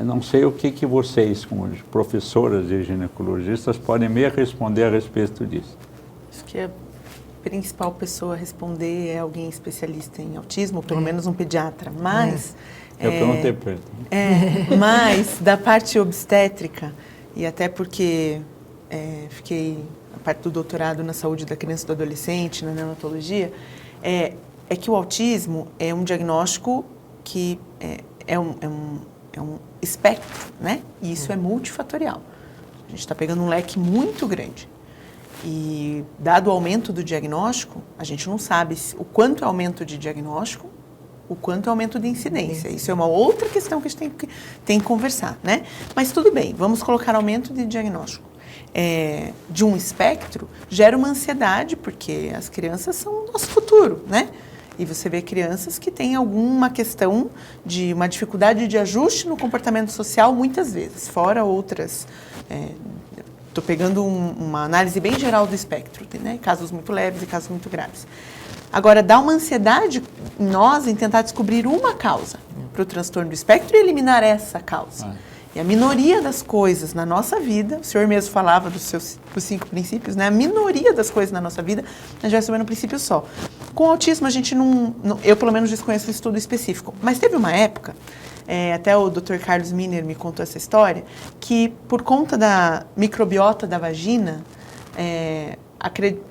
não sei o que vocês, como professoras e ginecologistas, podem me responder a respeito disso. Acho que a principal pessoa a responder é alguém especialista em autismo, ou pelo menos um pediatra. Mas... Eu perguntei para ele. Mas, da parte obstétrica, e até porque fiquei a parte do doutorado na saúde da criança e do adolescente, na neonatologia, é que o autismo é um diagnóstico que é um espectro, né? E isso é multifatorial. A gente está pegando um leque muito grande. E, dado o aumento do diagnóstico, a gente não sabe o quanto é aumento de diagnóstico, o quanto é aumento de incidência. Isso é uma outra questão que a gente tem que conversar, né? Mas tudo bem, vamos colocar aumento de diagnóstico. De um espectro, gera uma ansiedade, porque as crianças são o nosso futuro, né? E você vê crianças que têm alguma questão de uma dificuldade de ajuste no comportamento social, muitas vezes, fora outras. Estou pegando uma análise bem geral do espectro, né? Casos muito leves e casos muito graves. Agora, dá uma ansiedade em nós em tentar descobrir uma causa para o transtorno do espectro e eliminar essa causa. E a minoria das coisas na nossa vida, o senhor mesmo falava dos 5 princípios, né? A minoria das coisas na nossa vida, a gente vai saber no princípio só. Com o autismo, a gente eu pelo menos desconheço um estudo específico, mas teve uma época, até o Dr. Carlos Miner me contou essa história, que por conta da microbiota da vagina,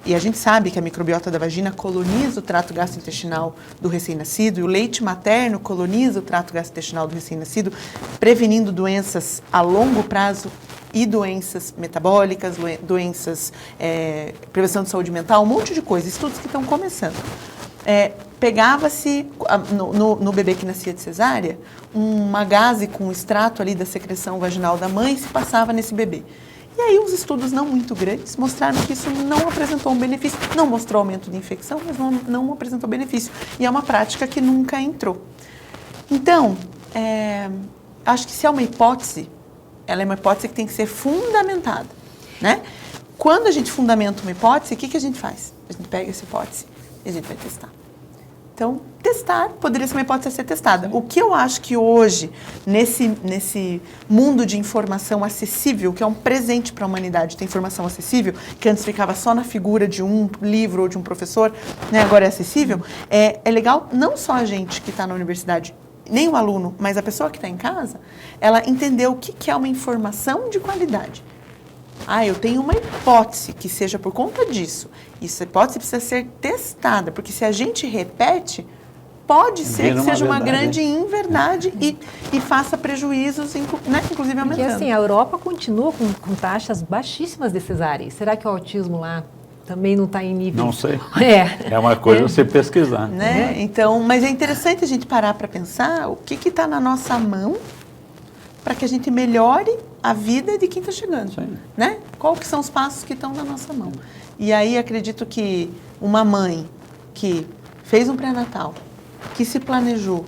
e a gente sabe que a microbiota da vagina coloniza o trato gastrointestinal do recém-nascido, e o leite materno coloniza o trato gastrointestinal do recém-nascido, prevenindo doenças a longo prazo e doenças metabólicas, doenças, prevenção de saúde mental, um monte de coisa, estudos que estão começando. Pegava-se, no bebê que nascia de cesárea, uma gaze com o extrato ali da secreção vaginal da mãe se passava nesse bebê. E aí os estudos não muito grandes mostraram que isso não apresentou um benefício, não mostrou aumento de infecção, mas não apresentou benefício. E é uma prática que nunca entrou. Então, acho que se é uma hipótese, ela é uma hipótese que tem que ser fundamentada, né? Quando a gente fundamenta uma hipótese, o que a gente faz? A gente pega essa hipótese e a gente vai testar. Então, testar poderia ser uma hipótese a ser testada. O que eu acho que hoje, nesse mundo de informação acessível, que é um presente para a humanidade, ter informação acessível, que antes ficava só na figura de um livro ou de um professor, né, agora é acessível, é legal não só a gente que está na universidade, nem o aluno, mas a pessoa que está em casa, ela entender o que é uma informação de qualidade. Eu tenho uma hipótese que seja por conta disso. Essa hipótese precisa ser testada, porque se a gente repete, pode ser que seja uma grande inverdade e faça prejuízos, né, inclusive aumentando. Porque assim, a Europa continua com taxas baixíssimas de cesáreas. Será que o autismo lá também não está em nível... Não sei. É uma coisa você pesquisar. Né? Então, mas é interessante a gente parar para pensar o que está na nossa mão para que a gente melhore a vida de quem está chegando. Né? Qual que são os passos que estão na nossa mão? E aí acredito que uma mãe que fez um pré-natal, que se planejou,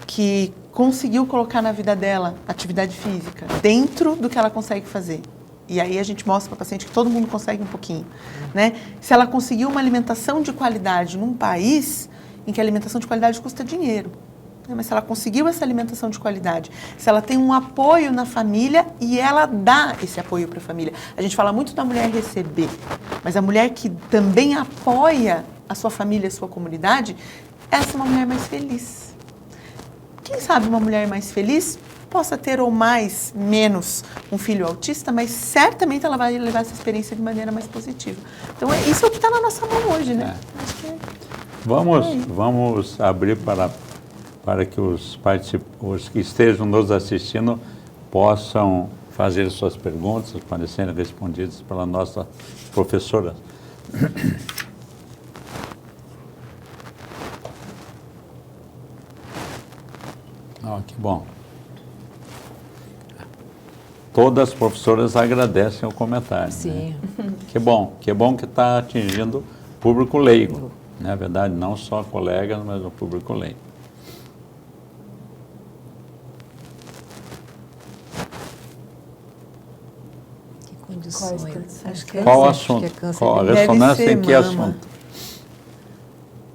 que conseguiu colocar na vida dela atividade física dentro do que ela consegue fazer. E aí a gente mostra para a paciente que todo mundo consegue um pouquinho, né? Se ela conseguiu uma alimentação de qualidade num país em que a alimentação de qualidade custa dinheiro, né? Mas se ela conseguiu essa alimentação de qualidade, se ela tem um apoio na família e ela dá esse apoio para a família. A gente fala muito da mulher receber, mas a mulher que também apoia a sua família, a sua comunidade, essa é uma mulher mais feliz. Quem sabe uma mulher mais feliz possa ter ou menos um filho autista, mas certamente ela vai levar essa experiência de maneira mais positiva. Então, isso é o que está na nossa mão hoje, né? Acho que Vamos abrir para que os que estejam nos assistindo possam fazer suas perguntas, para serem respondidas pela nossa professora. Que bom. Todas as professoras agradecem o comentário. Sim. Né? Que bom que está atingindo público leigo. Na verdade, não só colegas, mas o público leigo. Que condições? Acho que Qual câncer, assunto? acho que é câncer Qual a de- ressonância Deve em ser que mama. assunto?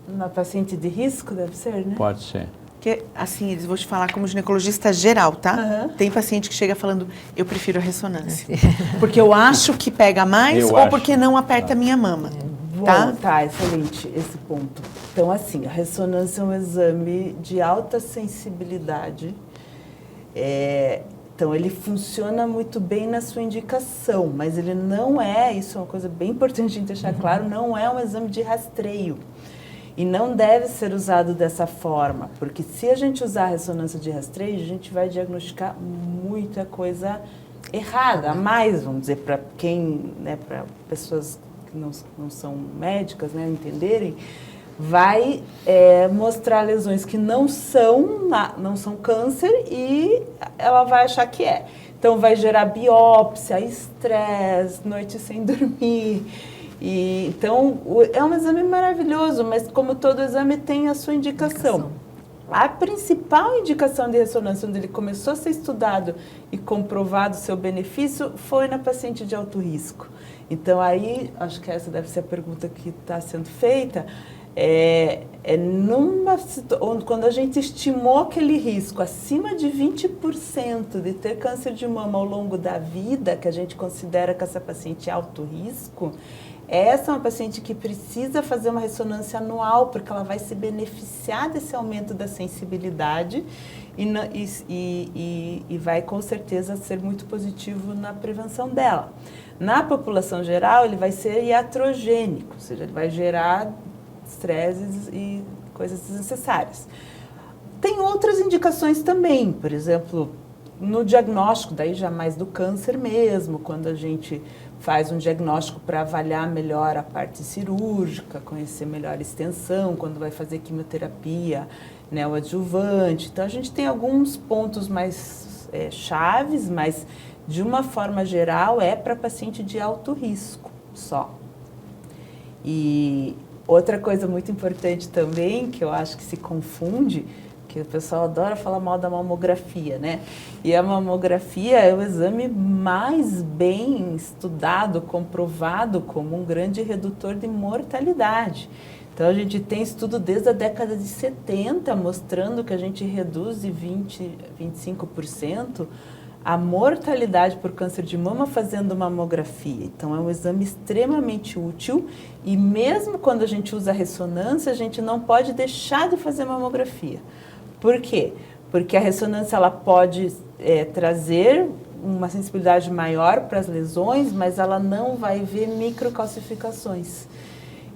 Na paciente de risco, deve ser, né? Pode ser. Porque, assim, eles vou te falar como ginecologista geral, tá? Aham. Tem paciente que chega falando, eu prefiro a ressonância. Porque eu acho que pega mais Eu ou acho. porque não aperta a minha mama. Tá? Tá, excelente esse ponto. Então, assim, a ressonância é um exame de alta sensibilidade. Então, ele funciona muito bem na sua indicação, mas ele não é, isso é uma coisa bem importante a gente deixar claro, não é um exame de rastreio. E não deve ser usado dessa forma, porque se a gente usar a ressonância de rastreio, a gente vai diagnosticar muita coisa errada, a mais, vamos dizer, para quem, né, para pessoas que não são médicas, né, entenderem, vai mostrar lesões que não são câncer e ela vai achar que é. Então, vai gerar biópsia, estresse, noite sem dormir. Então, é um exame maravilhoso, mas como todo exame tem a sua indicação. A principal indicação de ressonância, onde ele começou a ser estudado e comprovado o seu benefício, foi na paciente de alto risco. Então, aí, acho que essa deve ser a pergunta que está sendo feita, quando a gente estimou aquele risco acima de 20% de ter câncer de mama ao longo da vida, que a gente considera que essa paciente é alto risco, essa é uma paciente que precisa fazer uma ressonância anual, porque ela vai se beneficiar desse aumento da sensibilidade e vai, com certeza, ser muito positivo na prevenção dela. Na população geral, ele vai ser iatrogênico, ou seja, ele vai gerar estresses e coisas desnecessárias. Tem outras indicações também, por exemplo, no diagnóstico, daí já mais do câncer mesmo, quando a gente faz um diagnóstico para avaliar melhor a parte cirúrgica, conhecer melhor a extensão, quando vai fazer quimioterapia neoadjuvante. Então, a gente tem alguns pontos mais chaves, mas, de uma forma geral, é para paciente de alto risco só. E outra coisa muito importante também, que eu acho que se confunde, que o pessoal adora falar mal da mamografia, né? E a mamografia é o exame mais bem estudado, comprovado como um grande redutor de mortalidade. Então, a gente tem estudo desde a década de 70 mostrando que a gente reduz de 25% a mortalidade por câncer de mama fazendo mamografia. Então, é um exame extremamente útil e mesmo quando a gente usa ressonância, a gente não pode deixar de fazer mamografia. Por quê? Porque a ressonância ela pode trazer uma sensibilidade maior para as lesões, mas ela não vai ver microcalcificações.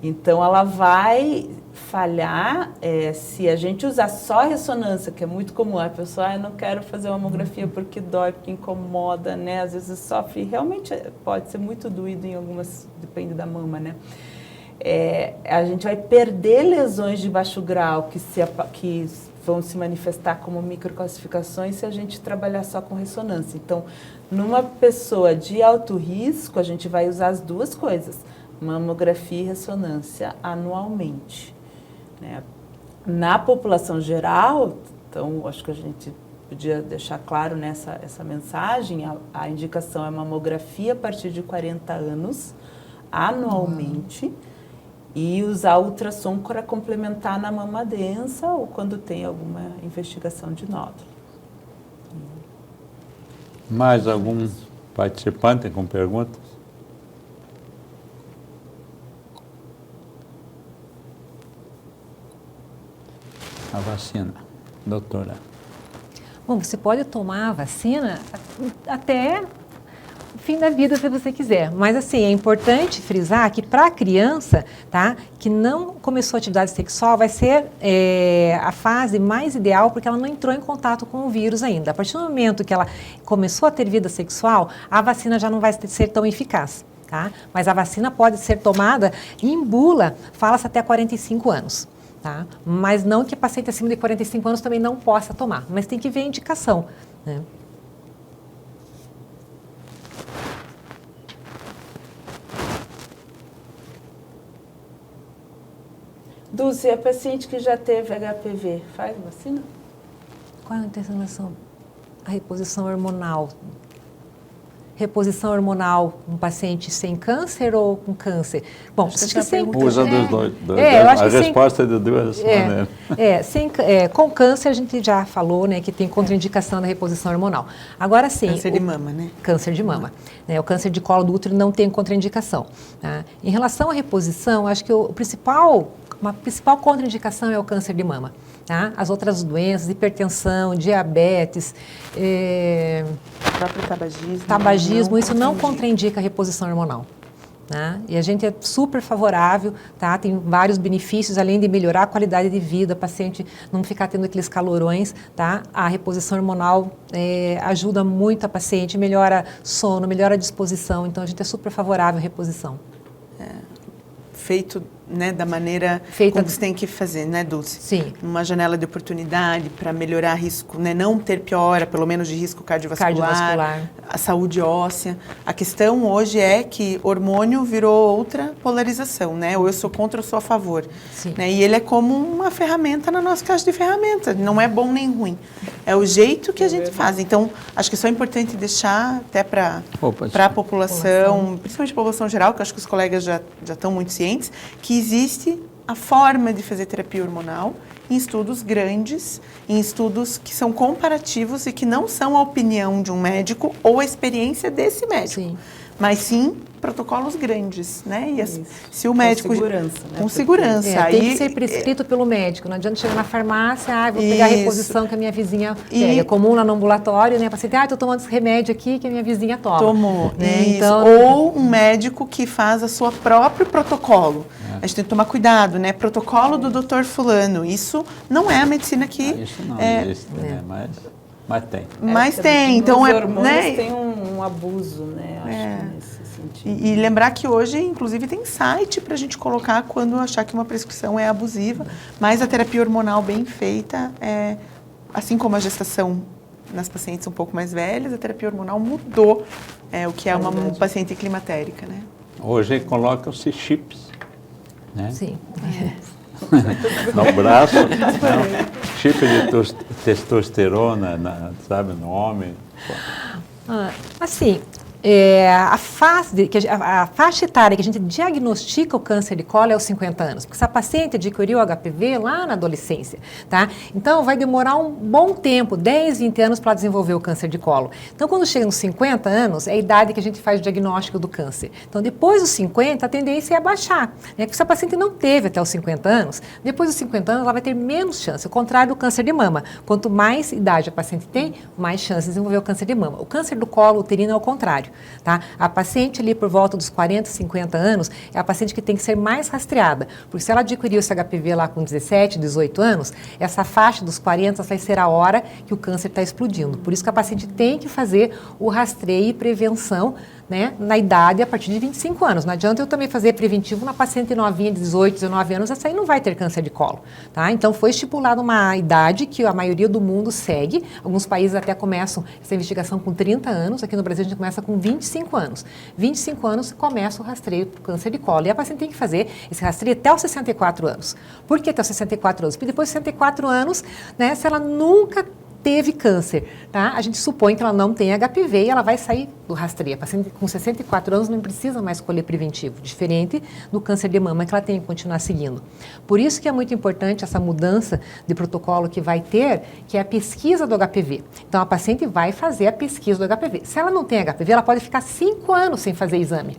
Então, ela vai falhar se a gente usar só a ressonância, que é muito comum. A pessoa, eu não quero fazer mamografia porque dói, porque incomoda, né? Às vezes sofre, realmente pode ser muito doído em algumas, depende da mama, né? A gente vai perder lesões de baixo grau que vão se manifestar como microcalcificações se a gente trabalhar só com ressonância. Então, numa pessoa de alto risco, a gente vai usar as duas coisas, mamografia e ressonância anualmente, né? Na população geral, então, acho que a gente podia deixar claro nessa essa mensagem, a indicação é mamografia a partir de 40 anos, anualmente, e usar ultrassom para complementar na mama densa ou quando tem alguma investigação de nódulo. Mais algum participante com perguntas? A vacina, doutora. Bom, você pode tomar a vacina até o fim da vida, se você quiser. Mas, assim, é importante frisar que para a criança, tá, que não começou atividade sexual, vai ser a fase mais ideal, porque ela não entrou em contato com o vírus ainda. A partir do momento que ela começou a ter vida sexual, a vacina já não vai ser tão eficaz. Tá? Mas a vacina pode ser tomada em bula, fala-se até 45 anos. Tá? Mas não que paciente acima de 45 anos também não possa tomar, mas tem que ver a indicação, né? Dulce, a paciente que já teve HPV, faz vacina? Qual é a intervenção? A reposição hormonal. Reposição hormonal, um paciente sem câncer ou com câncer? Bom, Acho que sem Usa dos dois. eu acho A que resposta é de duas maneiras. Com câncer a gente já falou, né, que tem contraindicação da reposição hormonal. Agora sim. Câncer de mama, né? Câncer de mama. Né, o câncer de colo do útero não tem contraindicação. Tá? Em relação à reposição, acho que uma principal contraindicação é o câncer de mama. Tá? As outras doenças, hipertensão, diabetes, O próprio tabagismo. tabagismo, isso não contraindica a reposição hormonal. Tá? E a gente é super favorável, tá? Tem vários benefícios, além de melhorar a qualidade de vida, o paciente não ficar tendo aqueles calorões, tá? A reposição hormonal ajuda muito a paciente, melhora sono, melhora a disposição, então a gente é super favorável à reposição. Feito, né, da maneira como você tem que fazer, né, Dulce? Sim. Uma janela de oportunidade para melhorar risco, né, não ter piora, pelo menos de risco cardiovascular, a saúde óssea. A questão hoje é que hormônio virou outra polarização, né? Ou eu sou contra ou sou a favor. Sim. Né? E ele é como uma ferramenta na nossa caixa de ferramentas, não é bom nem ruim. É o jeito que a gente faz. Então, acho que isso é importante deixar até para a população, principalmente a população geral, que eu acho que os colegas já estão muito cientes, que existe a forma de fazer terapia hormonal em estudos grandes, em estudos que são comparativos e que não são a opinião de um médico ou a experiência desse médico, Sim. mas sim protocolos grandes, né? E se o médico... Com segurança, né? Com segurança. Tem que ser prescrito pelo médico, não adianta chegar na farmácia, vou pegar a reposição que a minha vizinha pega. É comum lá no ambulatório, né? A paciente, estou tomando esse remédio aqui que a minha vizinha toma. Tomou, né? Então, ou um médico que faz a sua próprio protocolo. A gente tem que tomar cuidado, né? Protocolo do Dr. Fulano. Isso não é a medicina que... Isso não existe, né? Mas tem. Mas tem, Os então... hormônios né? tem um abuso, né? Acho que nesse sentido. E lembrar que hoje, inclusive, tem site para a gente colocar quando achar que uma prescrição é abusiva, mas a terapia hormonal bem feita, assim como a gestação nas pacientes um pouco mais velhas, a terapia hormonal mudou o que é uma paciente climatérica, né? Hoje colocam-se chips, né? Sim. No braço, chip de testosterona, sabe, no homem. Assim, A faixa etária que a gente diagnostica o câncer de colo é os 50 anos, porque essa paciente adquiriu HPV lá na adolescência, tá? Então, vai demorar um bom tempo, 10, 20 anos para desenvolver o câncer de colo. Então, quando chega nos 50 anos, é a idade que a gente faz o diagnóstico do câncer. Então, depois dos 50, a tendência é abaixar, né? Porque se a paciente não teve até os 50 anos, depois dos 50 anos, ela vai ter menos chance, ao contrário do câncer de mama. Quanto mais idade a paciente tem, mais chance de desenvolver o câncer de mama. O câncer do colo uterino é o contrário. Tá? A paciente ali por volta dos 40, 50 anos é a paciente que tem que ser mais rastreada, porque se ela adquiriu esse HPV lá com 17, 18 anos, essa faixa dos 40 vai ser a hora que o câncer está explodindo. Por isso que a paciente tem que fazer o rastreio e prevenção, né, na idade a partir de 25 anos. Não adianta eu também fazer preventivo na paciente novinha de 18, 19 anos, essa aí não vai ter câncer de colo. Tá? Então foi estipulada uma idade que a maioria do mundo segue, alguns países até começam essa investigação com 30 anos, aqui no Brasil a gente começa com 25 anos. 25 anos começa o rastreio para o câncer de colo e a paciente tem que fazer esse rastreio até os 64 anos. Por que até os 64 anos? Porque depois dos 64 anos, né, se ela nunca teve câncer, tá? A gente supõe que ela não tem HPV e ela vai sair do rastreio. A paciente com 64 anos não precisa mais escolher preventivo, diferente do câncer de mama que ela tem que continuar seguindo. Por isso que é muito importante essa mudança de protocolo que vai ter, que é a pesquisa do HPV. Então, a paciente vai fazer a pesquisa do HPV. Se ela não tem HPV, ela pode ficar 5 anos sem fazer exame,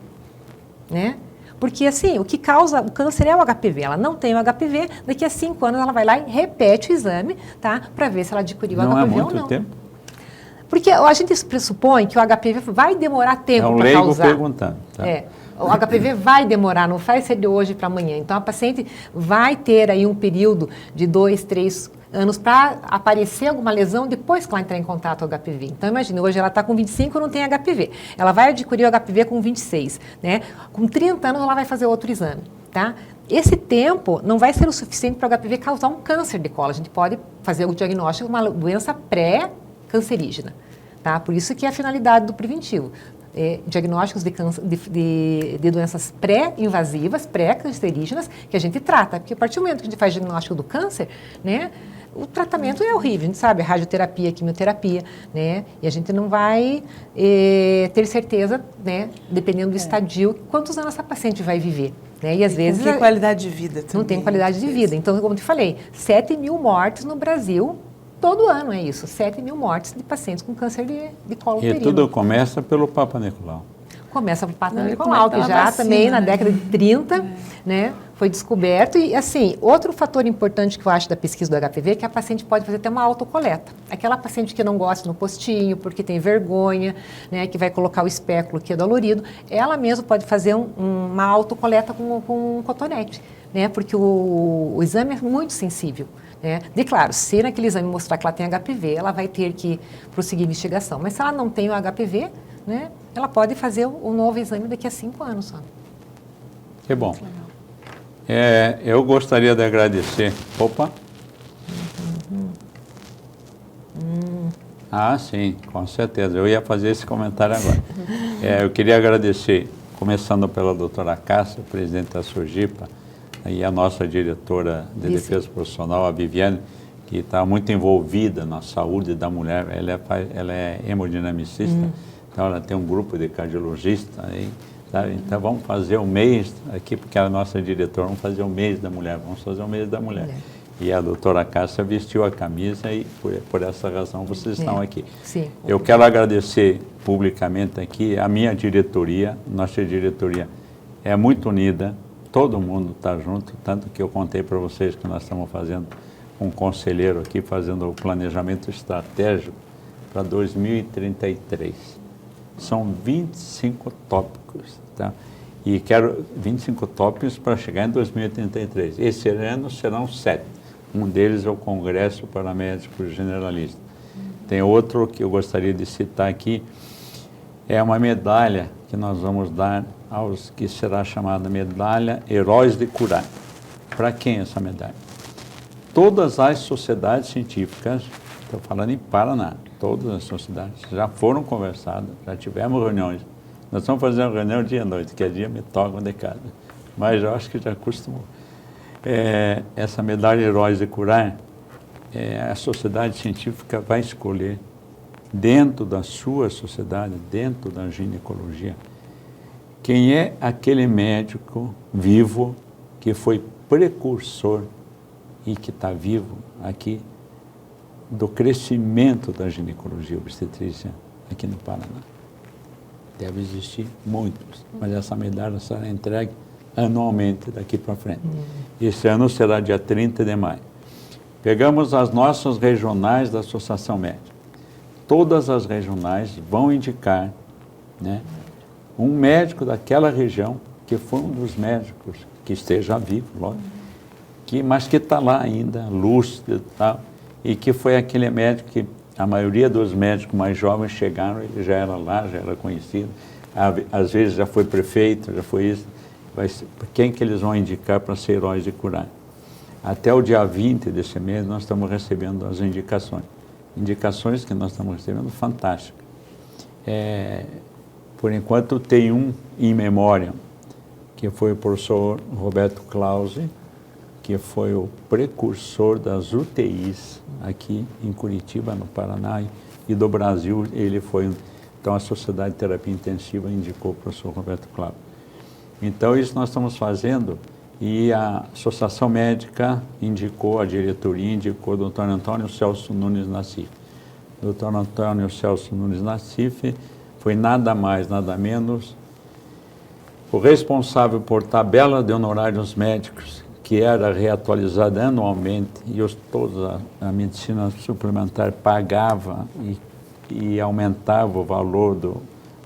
né? Porque, assim, o que causa o câncer é o HPV. Ela não tem o HPV, daqui a 5 anos ela vai lá e repete o exame, tá? Para ver se ela adquiriu o HPV ou não. Não é muito tempo? Porque a gente pressupõe que o HPV vai demorar tempo para causar. É um leigo perguntando. Tá? O HPV vai demorar, não vai ser de hoje para amanhã. Então, a paciente vai ter aí um período de 2, 3 anos para aparecer alguma lesão depois que ela entrar em contato com o HPV. Então, imagine, hoje ela está com 25 e não tem HPV. Ela vai adquirir o HPV com 26, né? Com 30 anos ela vai fazer outro exame, tá? Esse tempo não vai ser o suficiente para o HPV causar um câncer de colo. A gente pode fazer o diagnóstico de uma doença pré-cancerígena, tá? Por isso que é a finalidade do preventivo. Diagnósticos de doenças pré-invasivas, pré-cancerígenas, que a gente trata. Porque a partir do momento que a gente faz diagnóstico do câncer, né, o tratamento é horrível, a gente sabe, radioterapia, quimioterapia, né, e a gente não vai ter certeza, né, dependendo do estadio, quantos anos essa paciente vai viver. Né, e às vezes não tem qualidade de vida também. Não tem qualidade de vida. Então, como eu te falei, 7 mil mortes no Brasil. Todo ano é isso, 7 mil mortes de pacientes com câncer de colo uterino. E tudo começa pelo Papa Nicolau. Começa pelo Papa Nicolau, que já vacina, também na década de 30, né, foi descoberto. E assim, outro fator importante que eu acho da pesquisa do HPV é que a paciente pode fazer até uma autocoleta. Aquela paciente que não gosta no postinho, porque tem vergonha, né, que vai colocar o espéculo que é dolorido, ela mesma pode fazer uma autocoleta com um cotonete, né, porque o exame é muito sensível. E claro, se naquele exame mostrar que ela tem HPV, ela vai ter que prosseguir a investigação. Mas se ela não tem o HPV, né, ela pode fazer um novo exame daqui a 5 anos só. Que bom. Eu gostaria de agradecer. Opa! Ah, sim, com certeza. Eu ia fazer esse comentário agora. Eu queria agradecer, começando pela doutora Cássia, presidente da Surgipa, e a nossa diretora de defesa profissional, a Viviane, que está muito envolvida na saúde da mulher. Ela é hemodinamicista, então ela tem um grupo de cardiologistas. Sabe? Então vamos fazer um mês aqui, porque ela é a nossa diretora, vamos fazer um mês da mulher, vamos fazer um mês da mulher. E a doutora Cássia vestiu a camisa e por essa razão vocês estão aqui. Sim. Eu quero agradecer publicamente aqui a minha diretoria, nossa diretoria é muito unida. Todo mundo está junto, tanto que eu contei para vocês que nós estamos fazendo um conselheiro aqui, fazendo o planejamento estratégico para 2033. São 25 tópicos, tá? E quero 25 tópicos para chegar em 2033. Esse ano serão 7. Um deles é o Congresso para Médicos Generalistas. Tem outro que eu gostaria de citar aqui, é uma medalha que nós vamos dar aos que será chamada Medalha Heróis de Curar. Para quem essa medalha? Todas as sociedades científicas, estou falando em Paraná, todas as sociedades já foram conversadas, já tivemos reuniões. Nós estamos fazendo reunião dia e noite, que é dia me tocam de casa, mas eu acho que já acostumou. Essa medalha Heróis de Curar, a sociedade científica vai escolher dentro da sua sociedade, dentro da ginecologia, quem é aquele médico vivo que foi precursor e que está vivo aqui do crescimento da ginecologia obstetrícia aqui no Paraná. Deve existir muitos, mas essa medalha será entregue anualmente daqui para frente. Esse ano será dia 30 de maio. Pegamos as nossas regionais da Associação Médica. Todas as regionais vão indicar, né, um médico daquela região que foi um dos médicos que esteja vivo, lógico, mas que está lá ainda, lúcido e tal, e que foi aquele médico que a maioria dos médicos mais jovens chegaram, ele já era lá, já era conhecido, às vezes já foi prefeito, já foi isso. Quem que eles vão indicar para ser heróis de curar? Até o dia 20 desse mês nós estamos recebendo as indicações. Indicações que nós estamos recebendo fantásticas. Por enquanto tem um em memória, que foi o professor Roberto Clausi, que foi o precursor das UTIs aqui em Curitiba, no Paraná, e do Brasil. Ele foi, então a Sociedade de Terapia Intensiva indicou o professor Roberto Clausi. Então isso nós estamos fazendo, e a Associação Médica indicou, a diretoria indicou o Dr. Antônio Celso Nunes Nassif. O Dr. Antônio Celso Nunes Nassif foi nada mais, nada menos o responsável por tabela de honorários médicos, que era reatualizada anualmente, e toda a medicina suplementar pagava e aumentava o valor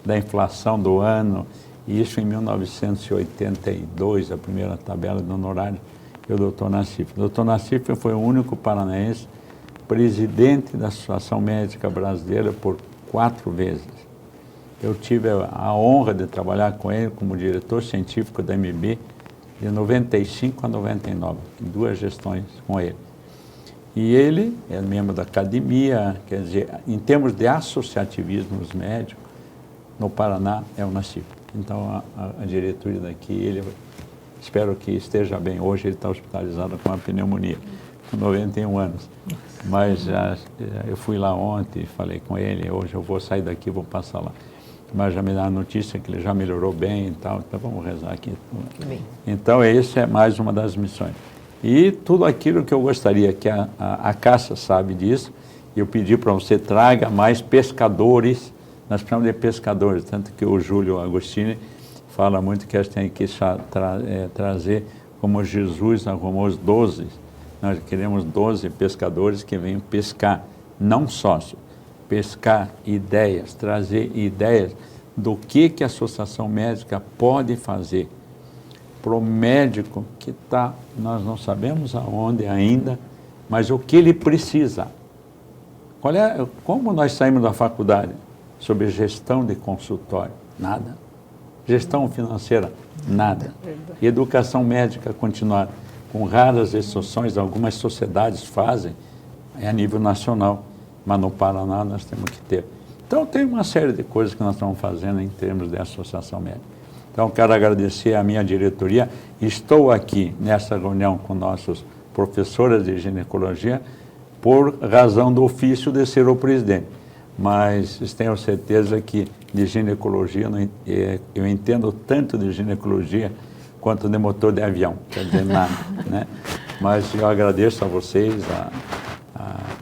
da inflação do ano, e isso em 1982, a primeira tabela de honorário, e o Dr. Nassif. O Dr. Nassif foi o único paranaense presidente da Associação Médica Brasileira por 4 vezes. Eu tive a honra de trabalhar com ele como diretor científico da MB de 95 a 99, em 2 gestões com ele. E ele é membro da academia, quer dizer, em termos de associativismo médico, no Paraná é o Nassif. Então a diretoria daqui, espero que esteja bem. Hoje ele está hospitalizado com uma pneumonia, com 91 anos. Mas eu fui lá ontem, falei com ele, hoje eu vou sair daqui, vou passar lá. Mas já me dá a notícia que ele já melhorou bem e tal, então vamos rezar aqui. Bem. Então essa é mais uma das missões. E tudo aquilo que eu gostaria, que a Cássia sabe disso, eu pedi para você traga mais pescadores, nós precisamos de pescadores, tanto que o Júlio Agostini fala muito que a gente tem que trazer como Jesus arrumou os 12, nós queremos 12 pescadores que venham pescar, não sócios, pescar ideias, trazer ideias do que a Associação Médica pode fazer para o médico que está, nós não sabemos aonde ainda, mas o que ele precisa. Como nós saímos da faculdade sobre gestão de consultório? Nada. Gestão financeira? Nada. Educação médica continuar, com raras exceções, algumas sociedades fazem, é a nível nacional, mas no Paraná nós temos que ter. Então tem uma série de coisas que nós estamos fazendo em termos de associação médica. Então quero agradecer à minha diretoria. Estou aqui nessa reunião com nossos professores de ginecologia por razão do ofício de ser o presidente. Mas tenho certeza que de ginecologia, eu entendo tanto de ginecologia quanto de motor de avião, quer dizer, nada, né? Mas eu agradeço a vocês a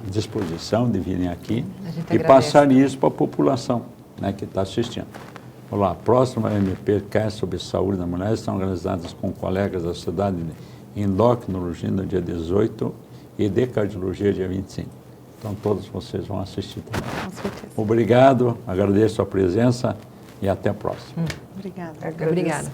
disposição de virem aqui e passar isso para a população, né, que está assistindo. Olá, a próxima MPcast sobre saúde da mulher estão organizadas com colegas da Sociedade de Endocrinologia no dia 18 e de Cardiologia dia 25. Então todos vocês vão assistir também. Com certeza. Obrigado, agradeço a presença e até a próxima. Obrigada. Obrigada.